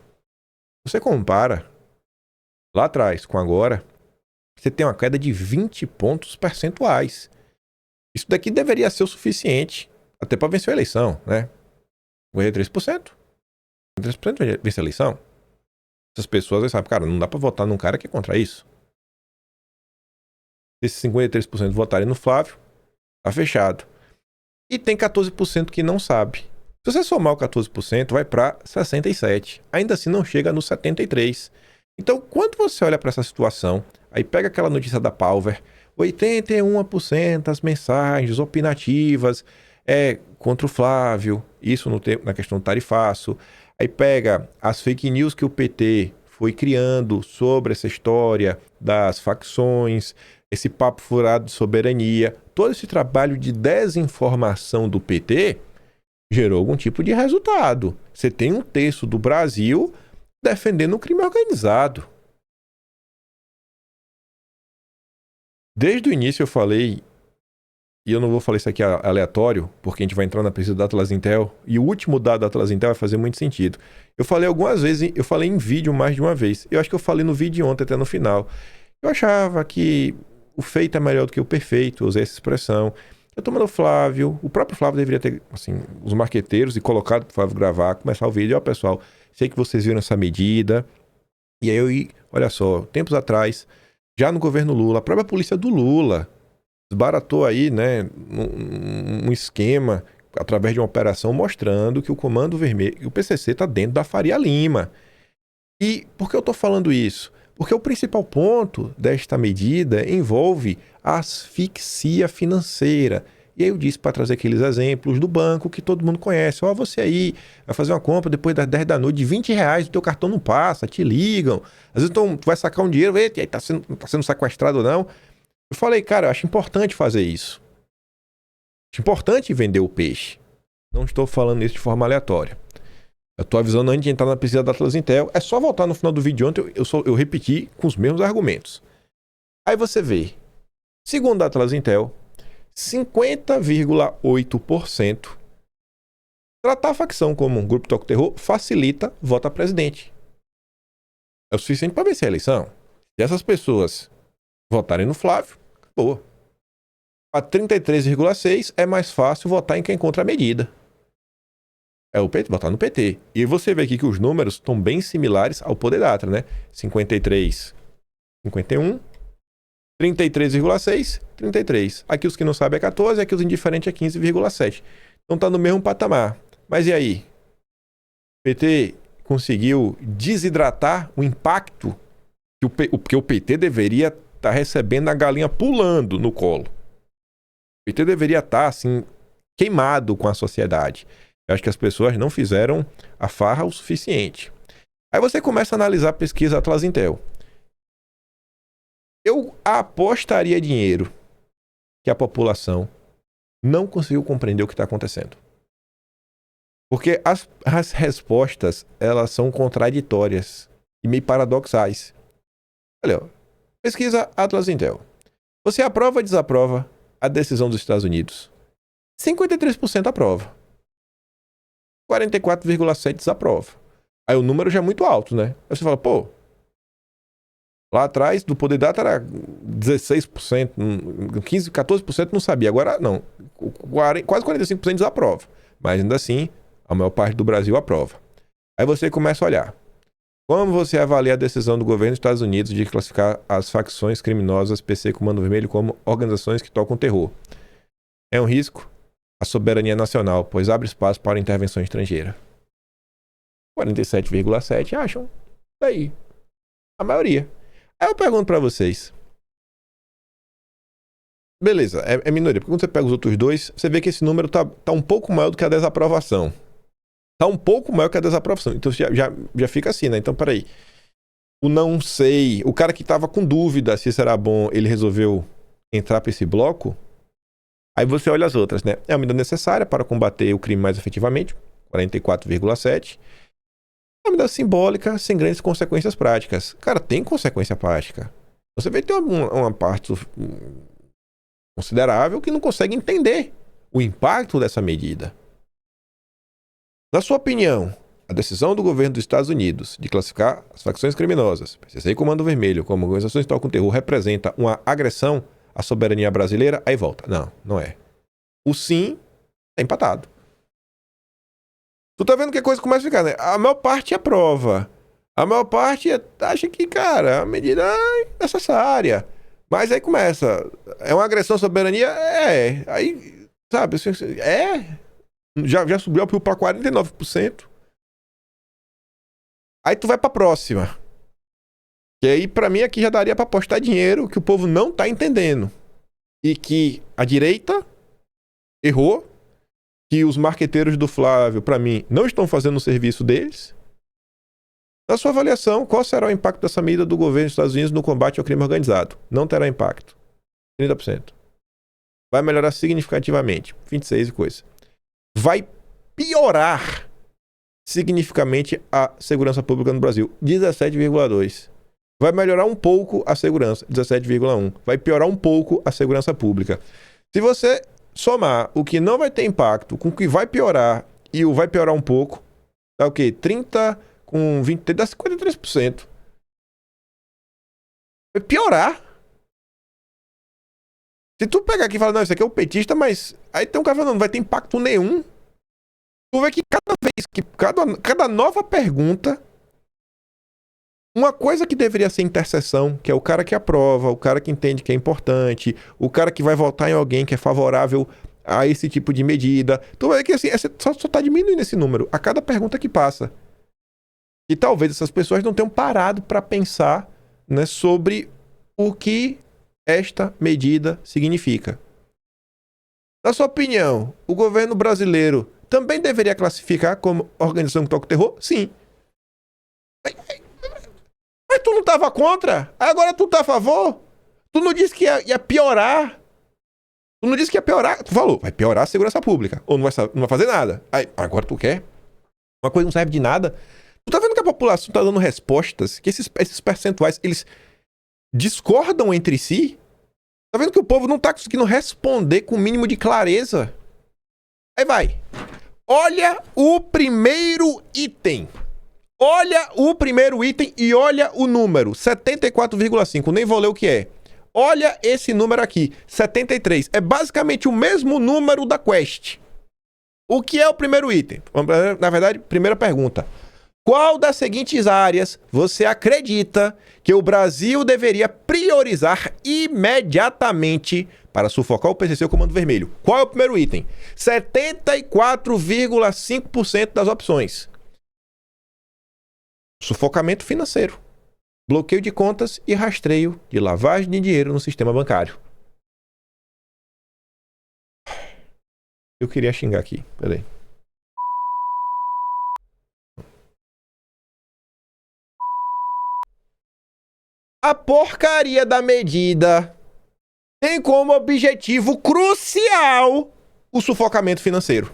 você compara lá atrás com agora, você tem uma queda de 20 pontos percentuais. Isso daqui deveria ser o suficiente até para vencer a eleição, né? 53%. 53% vencer a eleição. Essas pessoas sabem, cara, não dá para votar num cara que é contra isso. Esses 53% votarem no Flávio, tá fechado. E tem 14% que não sabe. Se você somar o 14%, vai para 67%. Ainda assim não chega no 73%. Então, quando você olha para essa situação, aí pega aquela notícia da Palver, 81% das mensagens opinativas contra o Flávio, isso na questão do tarifaço. Aí pega as fake news que o PT foi criando sobre essa história das facções, esse papo furado de soberania, todo esse trabalho de desinformação do PT gerou algum tipo de resultado. Você tem um terço do Brasil defendendo o crime organizado. Desde o início eu falei, e eu não vou falar isso aqui aleatório, porque a gente vai entrar na pesquisa da Atlas Intel, e o último dado da Atlas Intel vai fazer muito sentido. Eu falei algumas vezes, eu falei em vídeo mais de uma vez. Eu acho que eu falei no vídeo ontem, até no final. Eu achava que o feito é melhor do que o perfeito, eu usei essa expressão. Eu tô mandando o Flávio, o próprio Flávio deveria ter, assim, os marqueteiros e colocado pro Flávio gravar, começar o vídeo. Ó, pessoal, sei que vocês viram essa medida. E aí olha só, tempos atrás, já no governo Lula, a própria polícia do Lula desbaratou aí, né, um esquema, através de uma operação mostrando que o Comando Vermelho, o PCC está dentro da Faria Lima. E por que eu estou falando isso? Porque o principal ponto desta medida envolve a asfixia financeira. E aí eu disse para trazer aqueles exemplos do banco que todo mundo conhece. Ó, você aí vai fazer uma compra depois das 10 da noite de R$20, o teu cartão não passa, te ligam. Às vezes tu vai sacar um dinheiro, e aí tá sendo sequestrado ou não. Eu falei, cara, eu acho importante fazer isso. Acho importante vender o peixe. Não estou falando isso de forma aleatória. Eu estou avisando antes de entrar na pesquisa da Atlas Intel. É só voltar no final do vídeo ontem, eu repeti com os mesmos argumentos. Aí você vê, segundo a Atlas Intel, 50,8% tratar a facção como um grupo toco-terror facilita voto a presidente. É o suficiente para vencer a eleição. Se essas pessoas votarem no Flávio, acabou. A 33,6% é mais fácil votar em quem contra a medida. É o PT, votar no PT. E você vê aqui que os números estão bem similares ao Poder-Data, né? 53, 51, 33,6, 33. Aqui os que não sabem é 14, aqui os indiferentes é 15,7. Então tá no mesmo patamar. Mas e aí? O PT conseguiu desidratar o impacto que o PT deveria estar recebendo a galinha pulando no colo. O PT deveria estar, assim, queimado com a sociedade. Eu acho que as pessoas não fizeram a farra o suficiente. Aí você começa a analisar a pesquisa Atlas Intel. Eu apostaria dinheiro que a população não conseguiu compreender o que está acontecendo. Porque as respostas, elas são contraditórias e meio paradoxais. Olha, ó, pesquisa Atlas Intel. Você aprova ou desaprova a decisão dos Estados Unidos? 53% aprova. 44,7% desaprova. Aí o número já é muito alto, né? Aí você fala, pô, lá atrás do Poder-Data era 16%, 15%, 14% não sabia. Agora não, quase 45% desaprova. Mas ainda assim, a maior parte do Brasil aprova. Aí você começa a olhar. Como você avalia a decisão do governo dos Estados Unidos de classificar as facções criminosas PC Comando Vermelho como organizações que tocam terror? É um risco à soberania nacional, pois abre espaço para intervenção estrangeira. 47,7% acham daí. A maioria. Aí eu pergunto para vocês. Beleza, é minoria. Porque quando você pega os outros dois, você vê que esse número tá um pouco maior do que a desaprovação. Tá um pouco maior que a desaprovação. Então já fica assim, né? Então, peraí. O não sei, o cara que tava com dúvida se será bom, ele resolveu entrar para esse bloco. Aí você olha as outras, né? É uma medida necessária para combater o crime mais efetivamente, 44,7%. É uma medida simbólica, sem grandes consequências práticas. Cara, tem consequência prática. Você vê que tem uma parte considerável que não consegue entender o impacto dessa medida. Na sua opinião, a decisão do governo dos Estados Unidos de classificar as facções criminosas, PCC e Comando Vermelho, como organizações que tocam terror, representa uma agressão à soberania brasileira? Aí volta. Não, não é. O sim é empatado. Tu tá vendo que a coisa começa a ficar, né? A maior parte aprova. A maior parte acha que, cara, a medida é necessária. Mas aí começa. É uma agressão à soberania? É. Aí, sabe, já subiu para 49%. Aí tu vai pra próxima. E aí, pra mim, aqui já daria pra apostar dinheiro que o povo não tá entendendo. E que a direita errou. Que os marqueteiros do Flávio, pra mim, não estão fazendo o serviço deles. Na sua avaliação, qual será o impacto dessa medida do governo dos Estados Unidos no combate ao crime organizado? Não terá impacto. 30%. Vai melhorar significativamente. 26% e coisa. Vai piorar significativamente a segurança pública no Brasil. 17,2%. Vai melhorar um pouco a segurança. 17,1%. Vai piorar um pouco a segurança pública. Se você somar o que não vai ter impacto com o que vai piorar e o vai piorar um pouco, dá o quê? 30 com 20, dá 53%. Vai piorar. Se tu pegar aqui e falar, não, isso aqui é o petista, mas aí tem um cara falando, não vai ter impacto nenhum. Tu vê que cada vez, que cada nova pergunta, uma coisa que deveria ser interseção, que é o cara que aprova, o cara que entende que é importante, o cara que vai votar em alguém que é favorável a esse tipo de medida. Tu vai ver que assim, só tá diminuindo esse número a cada pergunta que passa. E talvez essas pessoas não tenham parado para pensar, né, sobre o que esta medida significa. Na sua opinião, o governo brasileiro também deveria classificar como organização que toca o terror? Sim. Mas tu não estava contra? Agora tu tá a favor? Tu não disse que ia piorar? Tu não disse que ia piorar? Tu falou, vai piorar a segurança pública. Ou não vai fazer nada. Aí, agora tu quer? Uma coisa não serve de nada. Tu tá vendo que a população tá dando respostas, que esses percentuais, eles discordam entre si? Tá vendo que o povo não tá conseguindo responder com o mínimo de clareza? Aí vai. Olha o primeiro item. Olha o primeiro item e olha o número. 74,5. Nem vou ler o que é. Olha esse número aqui. 73. É basicamente o mesmo número da Quest. O que é o primeiro item? Na verdade, primeira pergunta. Qual das seguintes áreas você acredita que o Brasil deveria priorizar imediatamente para sufocar o PCC e o Comando Vermelho? Qual é o primeiro item? 74,5% das opções. Sufocamento financeiro, bloqueio de contas e rastreio de lavagem de dinheiro no sistema bancário. Eu queria xingar aqui, peraí. A porcaria da medida tem como objetivo crucial o sufocamento financeiro.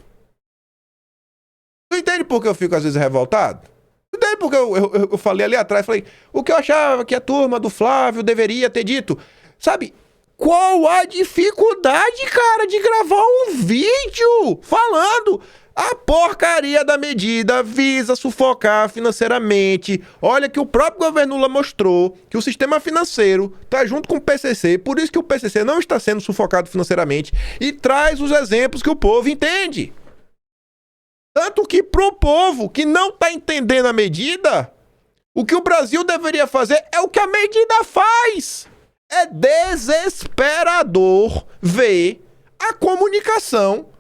Tu entende por que eu fico às vezes revoltado? Tu entende por que eu falei ali atrás, falei, o que eu achava que a turma do Flávio deveria ter dito? Sabe, qual a dificuldade, cara, de gravar um vídeo falando... A porcaria da medida visa sufocar financeiramente. Olha que o próprio governo Lula mostrou que o sistema financeiro está junto com o PCC, por isso que o PCC não está sendo sufocado financeiramente e traz os exemplos que o povo entende. Tanto que pro povo que não está entendendo a medida, o que o Brasil deveria fazer é o que a medida faz. É desesperador ver a comunicação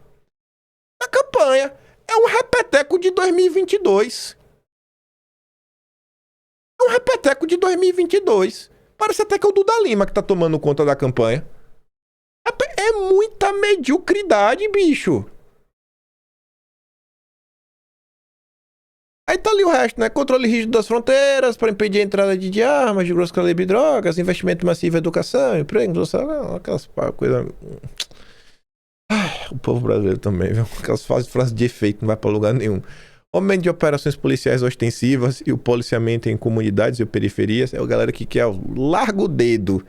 a campanha. É um repeteco de 2022. É um repeteco de 2022. Parece até que é o Duda Lima que tá tomando conta da campanha. É muita mediocridade, bicho. Aí tá ali o resto, né? Controle rígido das fronteiras para impedir a entrada de armas de grosso calibre e drogas, investimento massivo em educação, emprego, aquelas coisas... O povo brasileiro também, viu? Aquelas frases de efeito, não vai pra lugar nenhum. Aumento de operações policiais ostensivas e o policiamento em comunidades e periferias. É a galera que quer o largo dedo.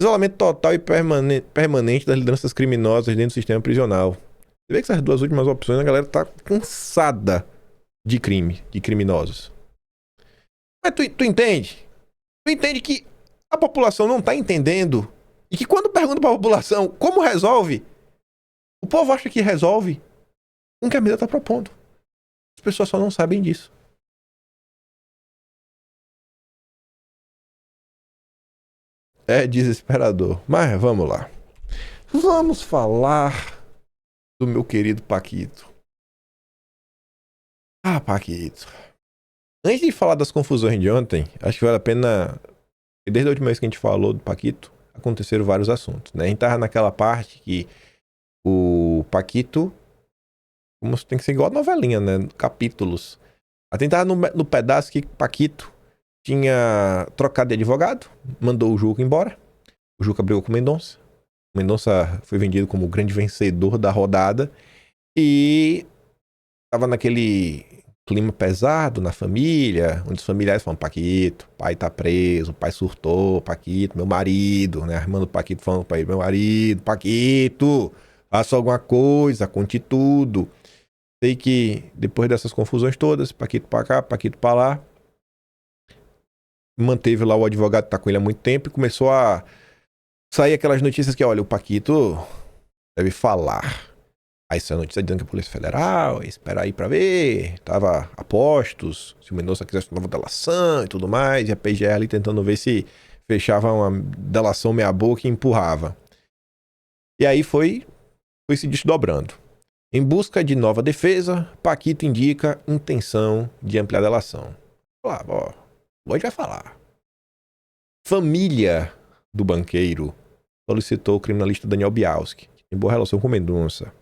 Isolamento total e permanente das lideranças criminosas dentro do sistema prisional. Você vê que essas duas últimas opções a galera tá cansada de crime, de criminosos. Mas tu entende? Tu entende que a população não tá entendendo e que quando pergunta pra população como resolve, o povo acha que resolve com o que a medida está propondo. As pessoas só não sabem disso. É desesperador. Mas vamos lá. Vamos falar do meu querido Paquito. Ah, Paquito. Antes de falar das confusões de ontem, acho que vale a pena... Desde a última vez que a gente falou do Paquito, aconteceram vários assuntos, né? A gente tava naquela parte que o Paquito, como tem que ser igual a novelinha, né? Capítulos. A gente tava no pedaço que Paquito tinha trocado de advogado, mandou o Juca embora. O Juca brigou com o Mendonça. O Mendonça foi vendido como o grande vencedor da rodada. E tava naquele clima pesado na família, onde os familiares falam, Paquito, pai tá preso, pai surtou, Paquito, meu marido, né? A irmã do Paquito falando pra ele, meu marido, Paquito, faça alguma coisa, conte tudo. Sei que depois dessas confusões todas, Paquito pra cá, Paquito pra lá, manteve lá o advogado que tá com ele há muito tempo e começou a sair aquelas notícias que, olha, o Paquito deve falar. Aí saiu a notícia dizendo que a Polícia Federal ia esperar aí pra ver, tava a postos, se o Mendonça quisesse uma nova delação e tudo mais, e a PGR ali tentando ver se fechava uma delação meia boca e empurrava. E aí foi foi se desdobrando. Em busca de nova defesa, Paquito indica intenção de ampliar a delação. Hoje vai falar. Família do banqueiro solicitou o criminalista Daniel Bialski, que tem boa relação com Mendonça.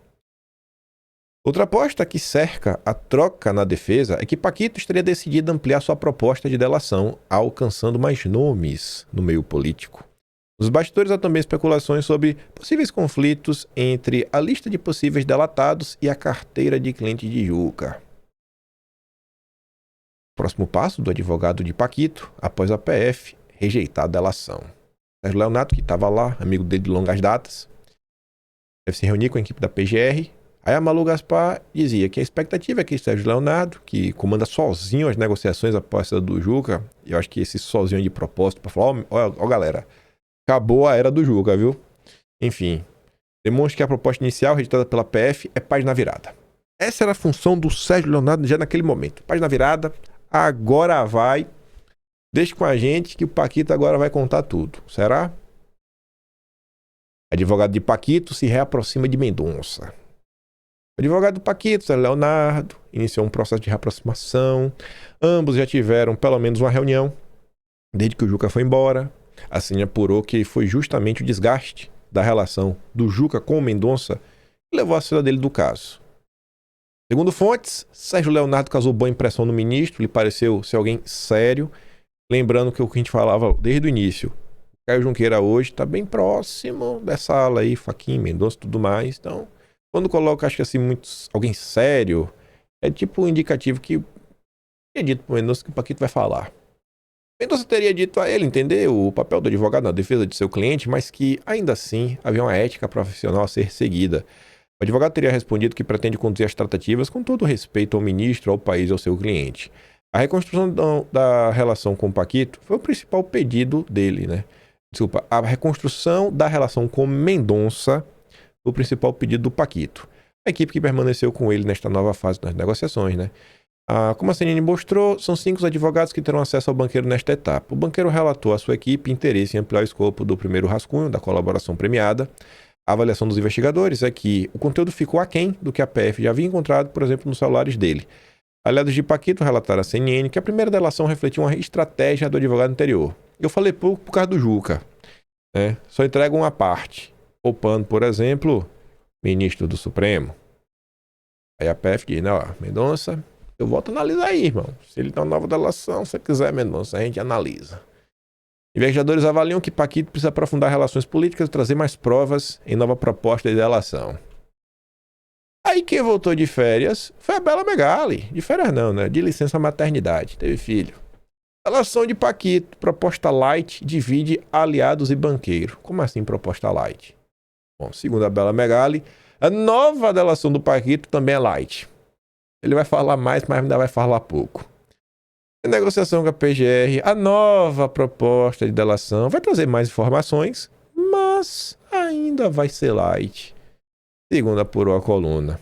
Outra aposta que cerca a troca na defesa é que Paquito estaria decidido a ampliar sua proposta de delação, alcançando mais nomes no meio político. Nos bastidores há também especulações sobre possíveis conflitos entre a lista de possíveis delatados e a carteira de cliente de Juca. Próximo passo do advogado de Paquito, após a PF rejeitar a delação. Sérgio Leonardo, que estava lá, amigo dele de longas datas, deve se reunir com a equipe da PGR. Aí a Malu Gaspar dizia que a expectativa é que Sérgio Leonardo, que comanda sozinho as negociações após a do Juca, e eu acho que esse sozinho de propósito para falar, ó galera, acabou a era do Juca, viu? Enfim, demonstra que a proposta inicial rejeitada pela PF é página virada. Essa era a função do Sérgio Leonardo já naquele momento. Página virada, agora vai. Deixa com a gente que o Paquito agora vai contar tudo. Será? Advogado de Paquito se reaproxima de Mendonça. O advogado do Paquito, Sérgio Leonardo, iniciou um processo de reaproximação. Ambos já tiveram pelo menos uma reunião desde que o Juca foi embora. Assim apurou que foi justamente o desgaste da relação do Juca com o Mendonça que levou à saída dele do caso. Segundo fontes, Sérgio Leonardo causou boa impressão no ministro, lhe pareceu ser alguém sério. Lembrando que o que a gente falava desde o início, o Caio Junqueira hoje está bem próximo dessa ala aí, Fachin, Mendonça e tudo mais. Então, quando coloca, acho que assim, alguém sério, é tipo um indicativo que é dito para o Mendonça que o Paquito vai falar. Mendonça teria dito a ele entender o papel do advogado na defesa de seu cliente, mas que ainda assim havia uma ética profissional a ser seguida. O advogado teria respondido que pretende conduzir as tratativas com todo respeito ao ministro, ao país e ao seu cliente. A reconstrução da relação com o Paquito foi o principal pedido dele, né? Desculpa, a reconstrução da relação com Mendonça foi o principal pedido do Paquito. A equipe que permaneceu com ele nesta nova fase das negociações, né? Como a CNN mostrou, são 5 os advogados que terão acesso ao banqueiro nesta etapa. O banqueiro relatou à sua equipe interesse em ampliar o escopo do primeiro rascunho da colaboração premiada. A avaliação dos investigadores é que o conteúdo ficou aquém do que a PF já havia encontrado, por exemplo, nos celulares dele. Aliados de Paquito relataram à CNN que a primeira delação refletia uma estratégia do advogado anterior. Eu falei pouco por causa do Juca, né? Só entregam uma parte, poupando, por exemplo, ministro do Supremo. Aí a PF diz, não, Mendonça, eu volto a analisar aí, irmão. Se ele dá uma nova delação, se você quiser, Mendonça, a gente analisa. Investigadores avaliam que Paquito precisa aprofundar relações políticas e trazer mais provas em nova proposta de delação. Aí quem voltou de férias foi a Bela Megali. De férias não, né? De licença maternidade. Teve filho. Delação de Paquito. Proposta light divide aliados e banqueiro. Como assim proposta light? Bom, segundo a Bela Megali, a nova delação do Paquito também é light. Ele vai falar mais, mas ainda vai falar pouco. Em negociação com a PGR, a nova proposta de delação vai trazer mais informações, mas ainda vai ser light. Segundo apurou a coluna.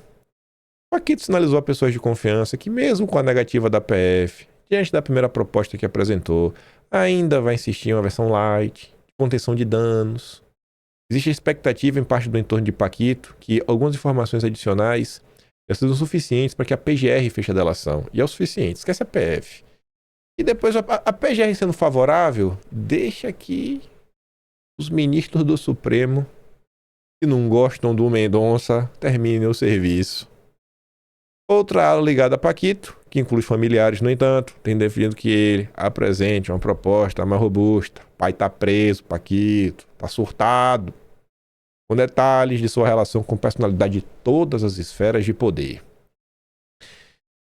Paquito sinalizou a pessoas de confiança que, mesmo com a negativa da PF, diante da primeira proposta que apresentou, ainda vai insistir em uma versão light, de contenção de danos. Existe a expectativa em parte do entorno de Paquito que algumas informações adicionais já sejam suficientes para que a PGR feche a delação. E é o suficiente, esquece a PF. E depois a PGR sendo favorável, deixa que os ministros do Supremo que não gostam do Mendonça terminem o serviço. Outra ala ligada a Paquito, que inclui familiares, no entanto, tem definido que ele apresente uma proposta mais robusta. O pai tá preso, Paquito, tá surtado, com detalhes de sua relação com personalidade de todas as esferas de poder.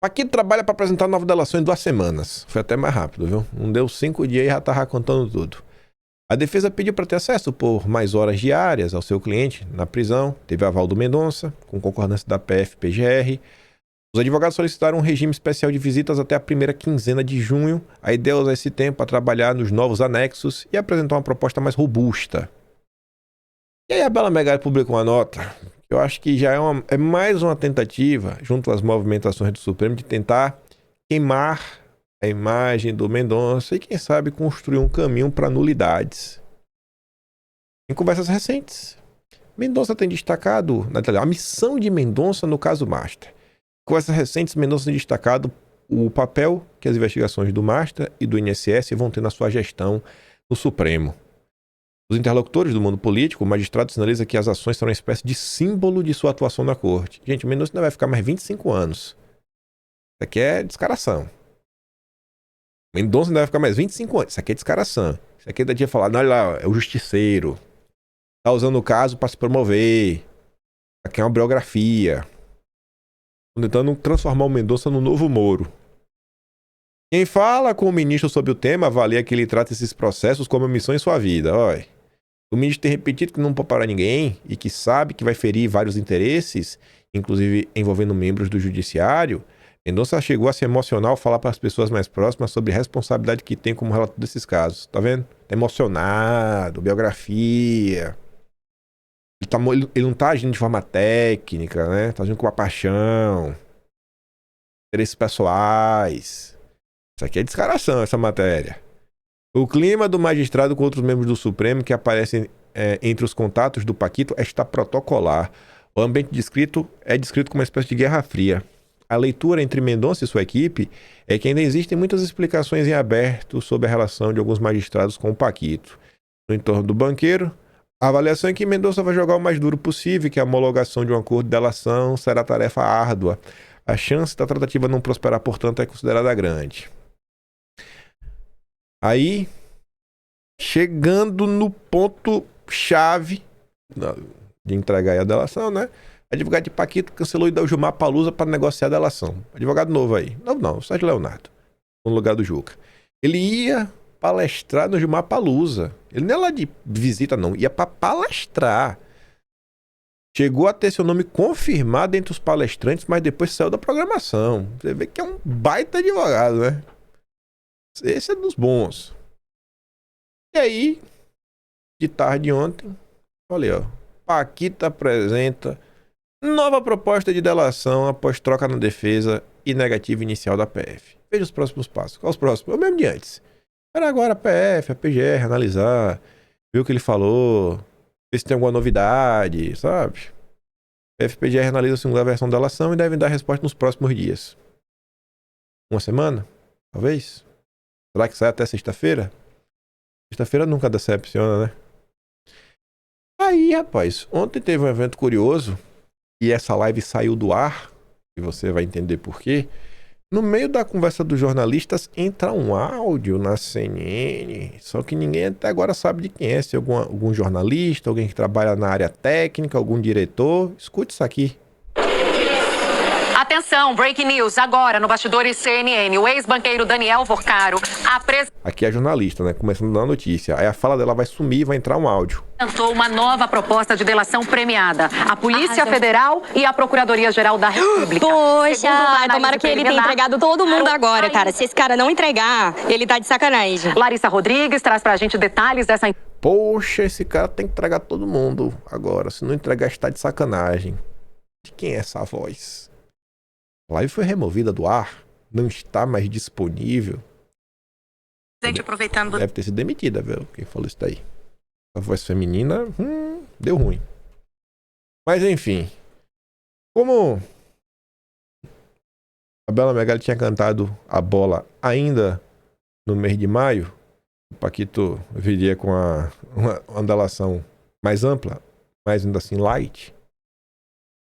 Paquito trabalha para apresentar nova delação em 2 semanas. Foi até mais rápido, viu? Não deu 5 dias e já tava contando tudo. A defesa pediu para ter acesso por mais horas diárias ao seu cliente na prisão. Teve aval do Mendonça, com concordância da PF-PGR. Os advogados solicitaram um regime especial de visitas até a primeira quinzena de junho. A ideia é usar esse tempo para trabalhar nos novos anexos e apresentar uma proposta mais robusta. E aí a Bela Megali publicou uma nota, que eu acho que já é mais uma tentativa, junto às movimentações do Supremo, de tentar queimar a imagem do Mendonça e, quem sabe, construir um caminho para nulidades. Em conversas recentes, Mendonça tem destacado, a missão de Mendonça no caso Master. Com essas recentes, Mendonça tem destacado o papel que as investigações do Master e do INSS vão ter na sua gestão no Supremo. Os interlocutores do mundo político, o magistrado sinaliza que as ações serão uma espécie de símbolo de sua atuação na corte. Gente, Mendonça ainda vai ficar mais 25 anos. Isso aqui é descaração. Mendonça ainda vai ficar mais 25 anos. Isso aqui é descaração. Isso aqui ainda tinha falado, olha lá, é o justiceiro. Tá usando o caso para se promover. Isso aqui é uma biografia. Tentando transformar o Mendonça no novo Moro. Quem fala com o ministro sobre o tema avalia que ele trata esses processos como missão em sua vida. Olha, o ministro tem repetido que não pode parar ninguém e que sabe que vai ferir vários interesses, inclusive envolvendo membros do judiciário. Mendonça chegou a se emocionar ao falar para as pessoas mais próximas sobre a responsabilidade que tem como relator desses casos. Tá vendo? Tá emocionado, biografia. Ele não tá agindo de forma técnica, né? Tá agindo com uma paixão. Interesses pessoais. Isso aqui é descaração, essa matéria. O clima do magistrado com outros membros do Supremo que aparecem entre os contatos do Paquito está protocolar. O ambiente descrito é descrito como uma espécie de guerra fria. A leitura entre Mendonça e sua equipe é que ainda existem muitas explicações em aberto sobre a relação de alguns magistrados com o Paquito. No entorno do banqueiro, a avaliação é que Mendonça vai jogar o mais duro possível e que a homologação de um acordo de delação será tarefa árdua. A chance da tratativa não prosperar, portanto, é considerada grande. Aí, chegando no ponto-chave de entregar a delação, né? Advogado de Paquito cancelou o Gilmar Palusa para negociar a delação. Advogado novo aí. Não, o Sérgio Leonardo. No lugar do Juca. Ele ia palestrar no Gilmar Palusa. Ele não é lá de visita, não. Ia para palestrar. Chegou a ter seu nome confirmado entre os palestrantes, mas depois saiu da programação. Você vê que é um baita advogado, né? Esse é dos bons. E aí, de tarde ontem, falei, ó. Paquito apresenta nova proposta de delação após troca na defesa e negativa inicial da PF. Veja os próximos passos. Qual os próximos? É o mesmo de antes. Era agora a PF, a PGR, analisar, ver o que ele falou, ver se tem alguma novidade, sabe? A PF e PGR analisa a segunda versão da delação e devem dar resposta nos próximos dias. Uma semana? Talvez? Será que sai até sexta-feira? Sexta-feira nunca decepciona, né? Aí, rapaz, ontem teve um evento curioso e essa live saiu do ar, e você vai entender por quê. No meio da conversa dos jornalistas entra um áudio na CNN, só que ninguém até agora sabe de quem é, se é algum jornalista, alguém que trabalha na área técnica, algum diretor. Escute isso aqui. Atenção, breaking news agora no Bastidores CNN. O ex-banqueiro Daniel Vorcaro Aqui é jornalista, né? Começando a dar notícia. Aí a fala dela vai sumir e vai entrar um áudio. Apresentou uma nova proposta de delação premiada. A Polícia Federal e a Procuradoria-Geral da República. Poxa, tomara que ele tenha entregado todo mundo agora, cara. Se esse cara não entregar, ele tá de sacanagem. Larissa Rodrigues traz pra gente detalhes dessa... Poxa, esse cara tem que entregar todo mundo agora. Se não entregar, está de sacanagem. De quem é essa voz? A live foi removida do ar. Não está mais disponível. Aproveitando. Deve ter sido demitida, viu? Quem falou isso daí. A voz feminina, deu ruim. Mas enfim. Como a Bela Megali tinha cantado a bola ainda no mês de maio, o Paquito viria com uma delação mais ampla, mas ainda assim light.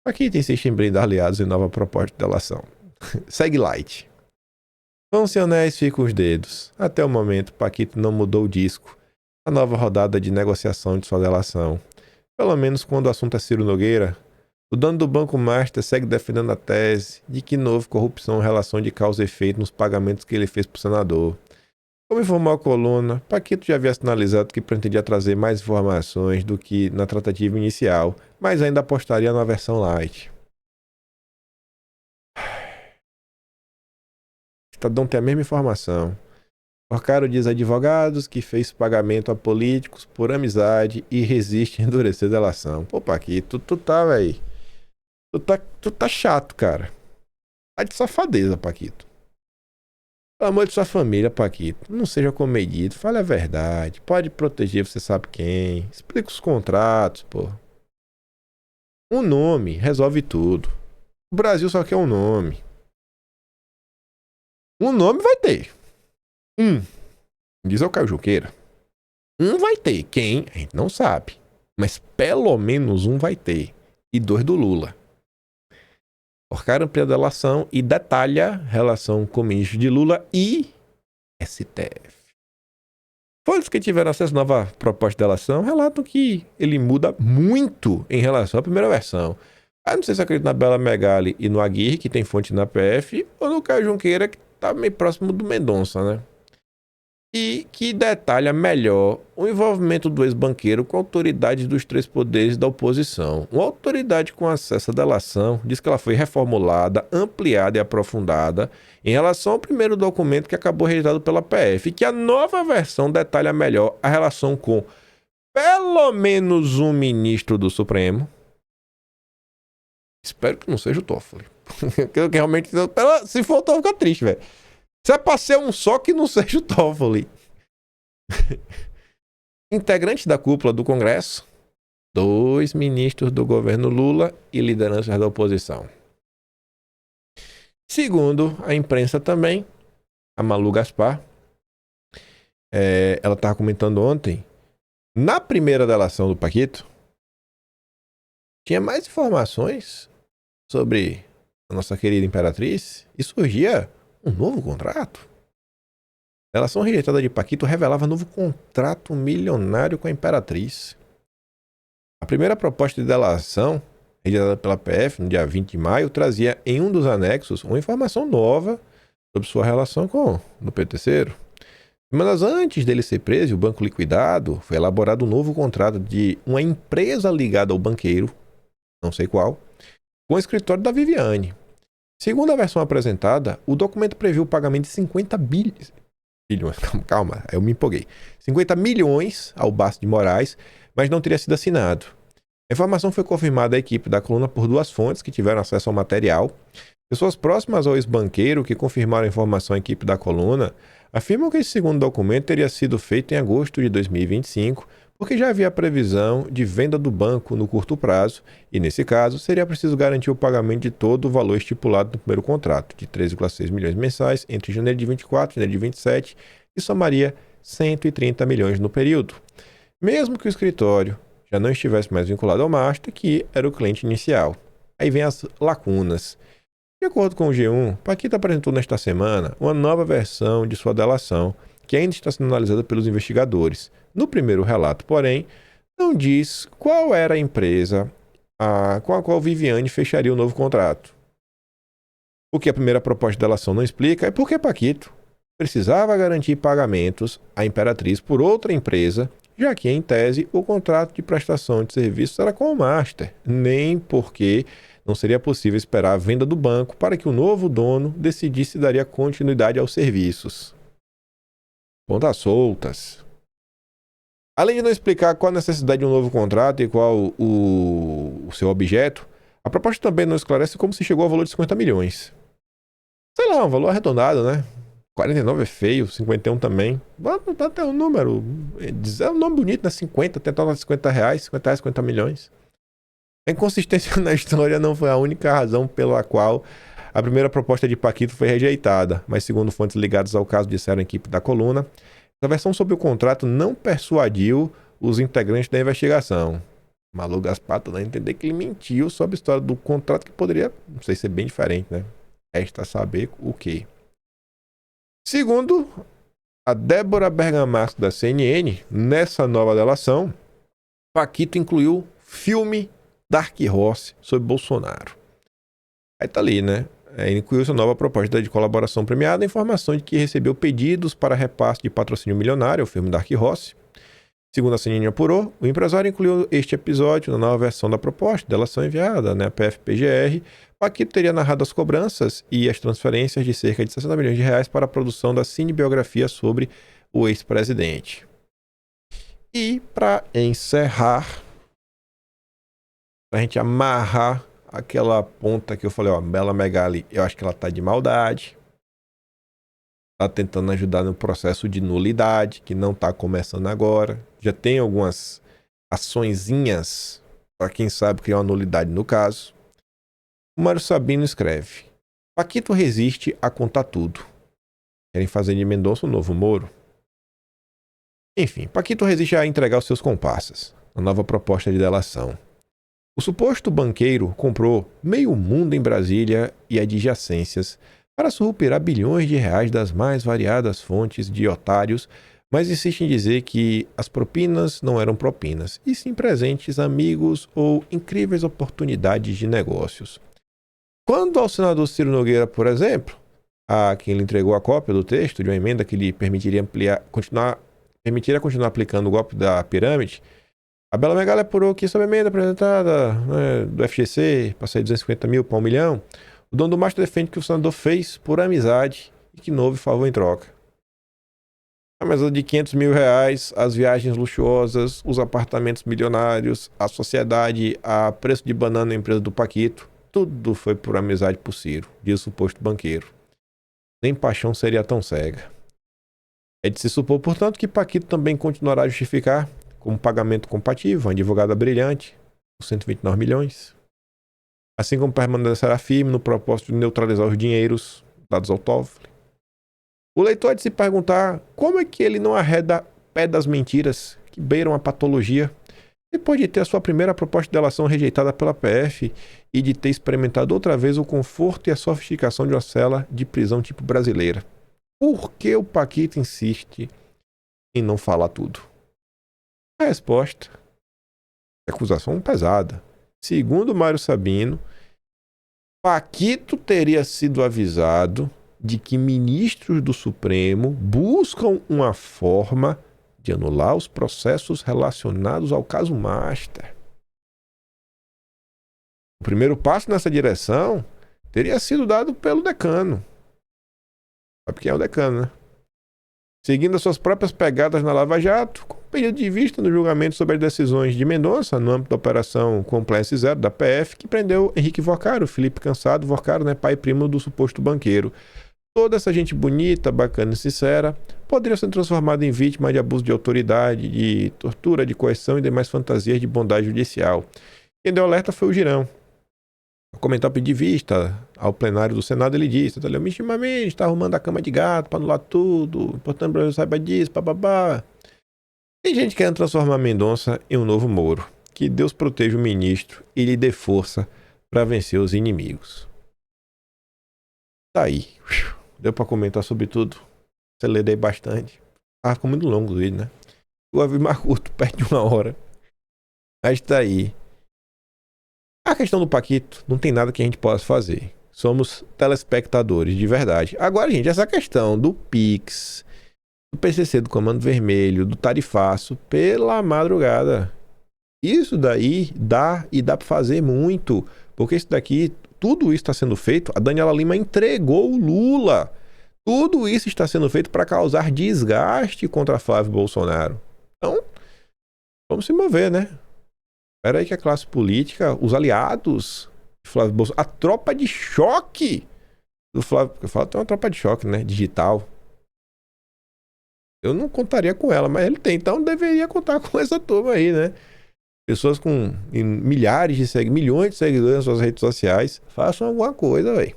Paquito insiste em brindar aliados em nova proposta de delação. Segue light. Vão-se anéis, ficam os dedos. Até o momento, Paquito não mudou o disco. A nova rodada de negociação de sua delação. Pelo menos quando o assunto é Ciro Nogueira, o dono do Banco Master segue defendendo a tese de que não houve corrupção em relação de causa e efeito nos pagamentos que ele fez para o senador. Como informou a coluna, Paquito já havia sinalizado que pretendia trazer mais informações do que na tratativa inicial, mas ainda apostaria na versão light. Estadão tem a mesma informação. Vorcaro diz a advogados que fez pagamento a políticos por amizade e resiste a endurecer a delação. Pô, Paquito, tu tá, velho. Tu tá chato, cara. Tá de safadeza, Paquito. Pelo amor de sua família, Paquito. Não seja comedido. Fale a verdade. Pode proteger você sabe quem. Explica os contratos, pô. Um nome resolve tudo. O Brasil só quer um nome. Um nome vai ter. Diz o Caio Junqueira. Um vai ter. Quem? A gente não sabe. Mas pelo menos um vai ter. E 2 do Lula. Porcaram amplia delação e detalha relação com o ministro de Lula e STF. Fontes que tiveram acesso à nova proposta de delação relatam que ele muda muito em relação à primeira versão. Não sei se acredita na Bela Megali e no Aguirre, que tem fonte na PF, ou no Caio Junqueira, que tá meio próximo do Mendonça, né? E que detalha melhor o envolvimento do ex-banqueiro com autoridades dos 3 poderes da oposição. Uma autoridade com acesso à delação diz que ela foi reformulada, ampliada e aprofundada em relação ao primeiro documento que acabou registrado pela PF, e que a nova versão detalha melhor a relação com pelo menos um ministro do Supremo. Espero que não seja o Toffoli. Porque realmente, se for o Toffoli, fica triste, velho. Se é pra ser um só, que não seja o Toffoli. Integrantes da cúpula do Congresso, 2 ministros do governo Lula e lideranças da oposição. Segundo a imprensa também, a Malu Gaspar, ela estava comentando ontem, na primeira delação do Paquito, tinha mais informações sobre a nossa querida Imperatriz e surgia um novo contrato. A delação rejeitada de Paquito revelava novo contrato milionário com a Imperatriz. A primeira proposta de delação, rejeitada pela PF no dia 20 de maio, trazia em um dos anexos uma informação nova sobre sua relação com o peteceiro. Semanas antes dele ser preso e o banco liquidado, foi elaborado um novo contrato de uma empresa ligada ao banqueiro, não sei qual, com o escritório da Viviane. Segundo a versão apresentada, o documento previu o pagamento de 50 bilhões. Calma, eu me empolguei. 50 milhões ao Basto de Moraes, mas não teria sido assinado. A informação foi confirmada à equipe da coluna por 2 fontes que tiveram acesso ao material. Pessoas próximas ao ex-banqueiro que confirmaram a informação à equipe da coluna afirmam que esse segundo documento teria sido feito em agosto de 2025, porque já havia previsão de venda do banco no curto prazo e, nesse caso, seria preciso garantir o pagamento de todo o valor estipulado no primeiro contrato, de 3,6 milhões mensais entre janeiro de 24 e janeiro de 27, e somaria 130 milhões no período. Mesmo que o escritório já não estivesse mais vinculado ao Master, que era o cliente inicial. Aí vem as lacunas. De acordo com o G1, Paquito apresentou nesta semana uma nova versão de sua delação, que ainda está sendo analisada pelos investigadores. No primeiro relato, porém, não diz qual era a empresa com a qual Viviane fecharia o novo contrato. O que a primeira proposta de delação não explica é porque Paquito precisava garantir pagamentos à Imperatriz por outra empresa, já que, em tese, o contrato de prestação de serviços era com o Master, nem porque não seria possível esperar a venda do banco para que o novo dono decidisse se daria continuidade aos serviços. Pontas soltas. Além de não explicar qual a necessidade de um novo contrato e qual o seu objeto, a proposta também não esclarece como se chegou ao valor de 50 milhões. Sei lá, um valor arredondado, né? 49 é feio, 51 também. Bota até um número. É um nome bonito, né? 50, tentar 50 reais, 50 milhões. A inconsistência na história não foi a única razão pela qual a primeira proposta de Paquito foi rejeitada, mas segundo fontes ligadas ao caso disseram a equipe da coluna, a versão sobre o contrato não persuadiu os integrantes da investigação. Malu Gaspar dá a entender que ele mentiu sobre a história do contrato, que poderia, não sei, ser bem diferente, né? Resta saber o quê. Segundo a Débora Bergamasco da CNN, nessa nova delação, Paquito incluiu filme Dark Horse sobre Bolsonaro. Aí tá ali, né? Incluiu sua nova proposta de colaboração premiada a informação de que recebeu pedidos para repasse de patrocínio milionário ao filme Dark Horse. Segundo a CNN apurou, o empresário incluiu este episódio na nova versão da proposta de delação enviada, né, PF-PGR. Paquito teria narrado as cobranças e as transferências de cerca de 60 milhões de reais para a produção da cinebiografia sobre o ex-presidente. E, para encerrar, para a gente amarrar aquela ponta que eu falei, ó, Bela Megali, eu acho que ela tá de maldade. Tá tentando ajudar no processo de nulidade, que não tá começando agora. Já tem algumas açõezinhas para quem sabe criar uma nulidade no caso. O Mário Sabino escreve: Paquito resiste a contar tudo. Querem fazer de Mendonça um novo Moro? Enfim, Paquito resiste a entregar os seus comparsas na nova proposta de delação. O suposto banqueiro comprou meio mundo em Brasília e adjacências para surrupiar bilhões de reais das mais variadas fontes de otários, mas insiste em dizer que as propinas não eram propinas, e sim presentes, amigos ou incríveis oportunidades de negócios. Quando ao senador Ciro Nogueira, por exemplo, a quem lhe entregou a cópia do texto de uma emenda que lhe permitiria continuar aplicando o golpe da pirâmide, a Bela Megali apurou que sob a emenda apresentada do FGC, passei 250 mil para 1 milhão, o dono do Master defende que o senador fez por amizade e que não houve favor em troca. A mesa de 500 mil reais, as viagens luxuosas, os apartamentos milionários, a sociedade, a preço de banana na empresa do Paquito, tudo foi por amizade por Ciro, diz o suposto banqueiro. Nem paixão seria tão cega. É de se supor, portanto, que Paquito também continuará a justificar como pagamento compatível, uma advogada brilhante, por 129 milhões. Assim como permanecerá firme no propósito de neutralizar os dinheiros dados ao Toffoli. O leitor é de se perguntar como é que ele não arreda pé das mentiras que beiram a patologia, depois de ter a sua primeira proposta de delação rejeitada pela PF e de ter experimentado outra vez o conforto e a sofisticação de uma cela de prisão tipo brasileira. Por que o Paquito insiste em não falar tudo? A resposta é acusação pesada. Segundo Mário Sabino, Paquito teria sido avisado de que ministros do Supremo buscam uma forma de anular os processos relacionados ao caso Master. O primeiro passo nessa direção teria sido dado pelo decano. Sabe quem é o decano, né? Seguindo as suas próprias pegadas na Lava Jato, com pedido de vista no julgamento sobre as decisões de Mendonça, no âmbito da Operação Compliance Zero, da PF, que prendeu Henrique Vocaro, Felipe Cansado Vocaro, né, pai e primo do suposto banqueiro. Toda essa gente bonita, bacana e sincera poderia ser transformada em vítima de abuso de autoridade, de tortura, de coerção e demais fantasias de bondade judicial. Quem deu alerta foi o Girão. Ao comentar o pedido de vista ao plenário do Senado, ele disse: o minimamente está arrumando a cama de gato para anular tudo, importante que o Brasil saiba disso, bababá. Tem gente querendo transformar Mendonça em um novo Moro. Que Deus proteja o ministro e lhe dê força para vencer os inimigos. Tá aí. Deu para comentar sobre tudo. Acelerei bastante. Ficou muito longo o vídeo, né? O vídeo mais curto, perto de 1 hora. Mas tá aí. A questão do Paquito, não tem nada que a gente possa fazer. Somos telespectadores de verdade. Agora, gente, essa questão do Pix, do PCC, do Comando Vermelho, do tarifaço, pela madrugada. Isso daí dá para fazer muito. Porque isso daqui, tudo isso está sendo feito. A Daniela Lima entregou o Lula. Tudo isso está sendo feito para causar desgaste contra Flávio Bolsonaro. Então, vamos se mover, né? Espera aí que a classe política, os aliados de Flávio Bolsonaro, a tropa de choque do Flávio... Eu falo, tem uma tropa de choque, né? Digital. Eu não contaria com ela, mas ele tem. Então deveria contar com essa turma aí, né? Pessoas com milhões de seguidores nas suas redes sociais. Façam alguma coisa, velho.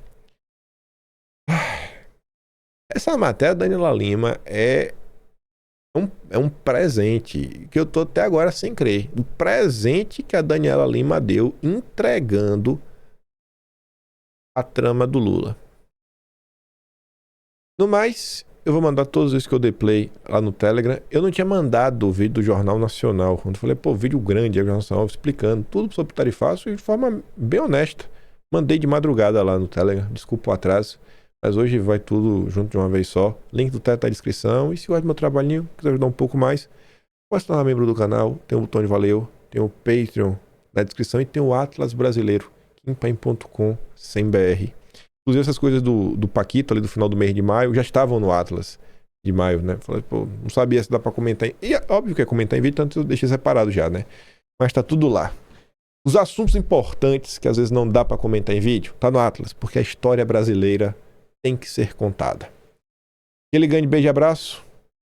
Essa matéria da Daniela Lima é um presente que eu tô até agora sem crer. Um presente que a Daniela Lima deu entregando a trama do Lula. No mais, eu vou mandar todos os que eu dei play lá no Telegram. Eu não tinha mandado o vídeo do Jornal Nacional. Quando eu falei, vídeo grande, Jornal Nacional, explicando tudo sobre o tarifaço e de forma bem honesta. Mandei de madrugada lá no Telegram. Desculpa o atraso. Mas hoje vai tudo junto de uma vez só. Link do Telegram tá na descrição. E se gosta do meu trabalhinho, quiser ajudar um pouco mais, pode se tornar membro do canal. Tem o botão de valeu. Tem o Patreon na descrição. E tem o Atlas Brasileiro. Kimpaim.com/br. Inclusive essas coisas do Paquito ali do final do mês de maio já estavam no Atlas de maio, né? Falei, não sabia se dá pra comentar. E é óbvio que é comentar em vídeo, tanto eu deixei separado já, né? Mas tá tudo lá. Os assuntos importantes que às vezes não dá pra comentar em vídeo, tá no Atlas, porque a história brasileira tem que ser contada. Aquele grande beijo e abraço.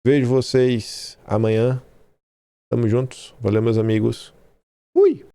Vejo vocês amanhã. Tamo juntos. Valeu, meus amigos. Fui!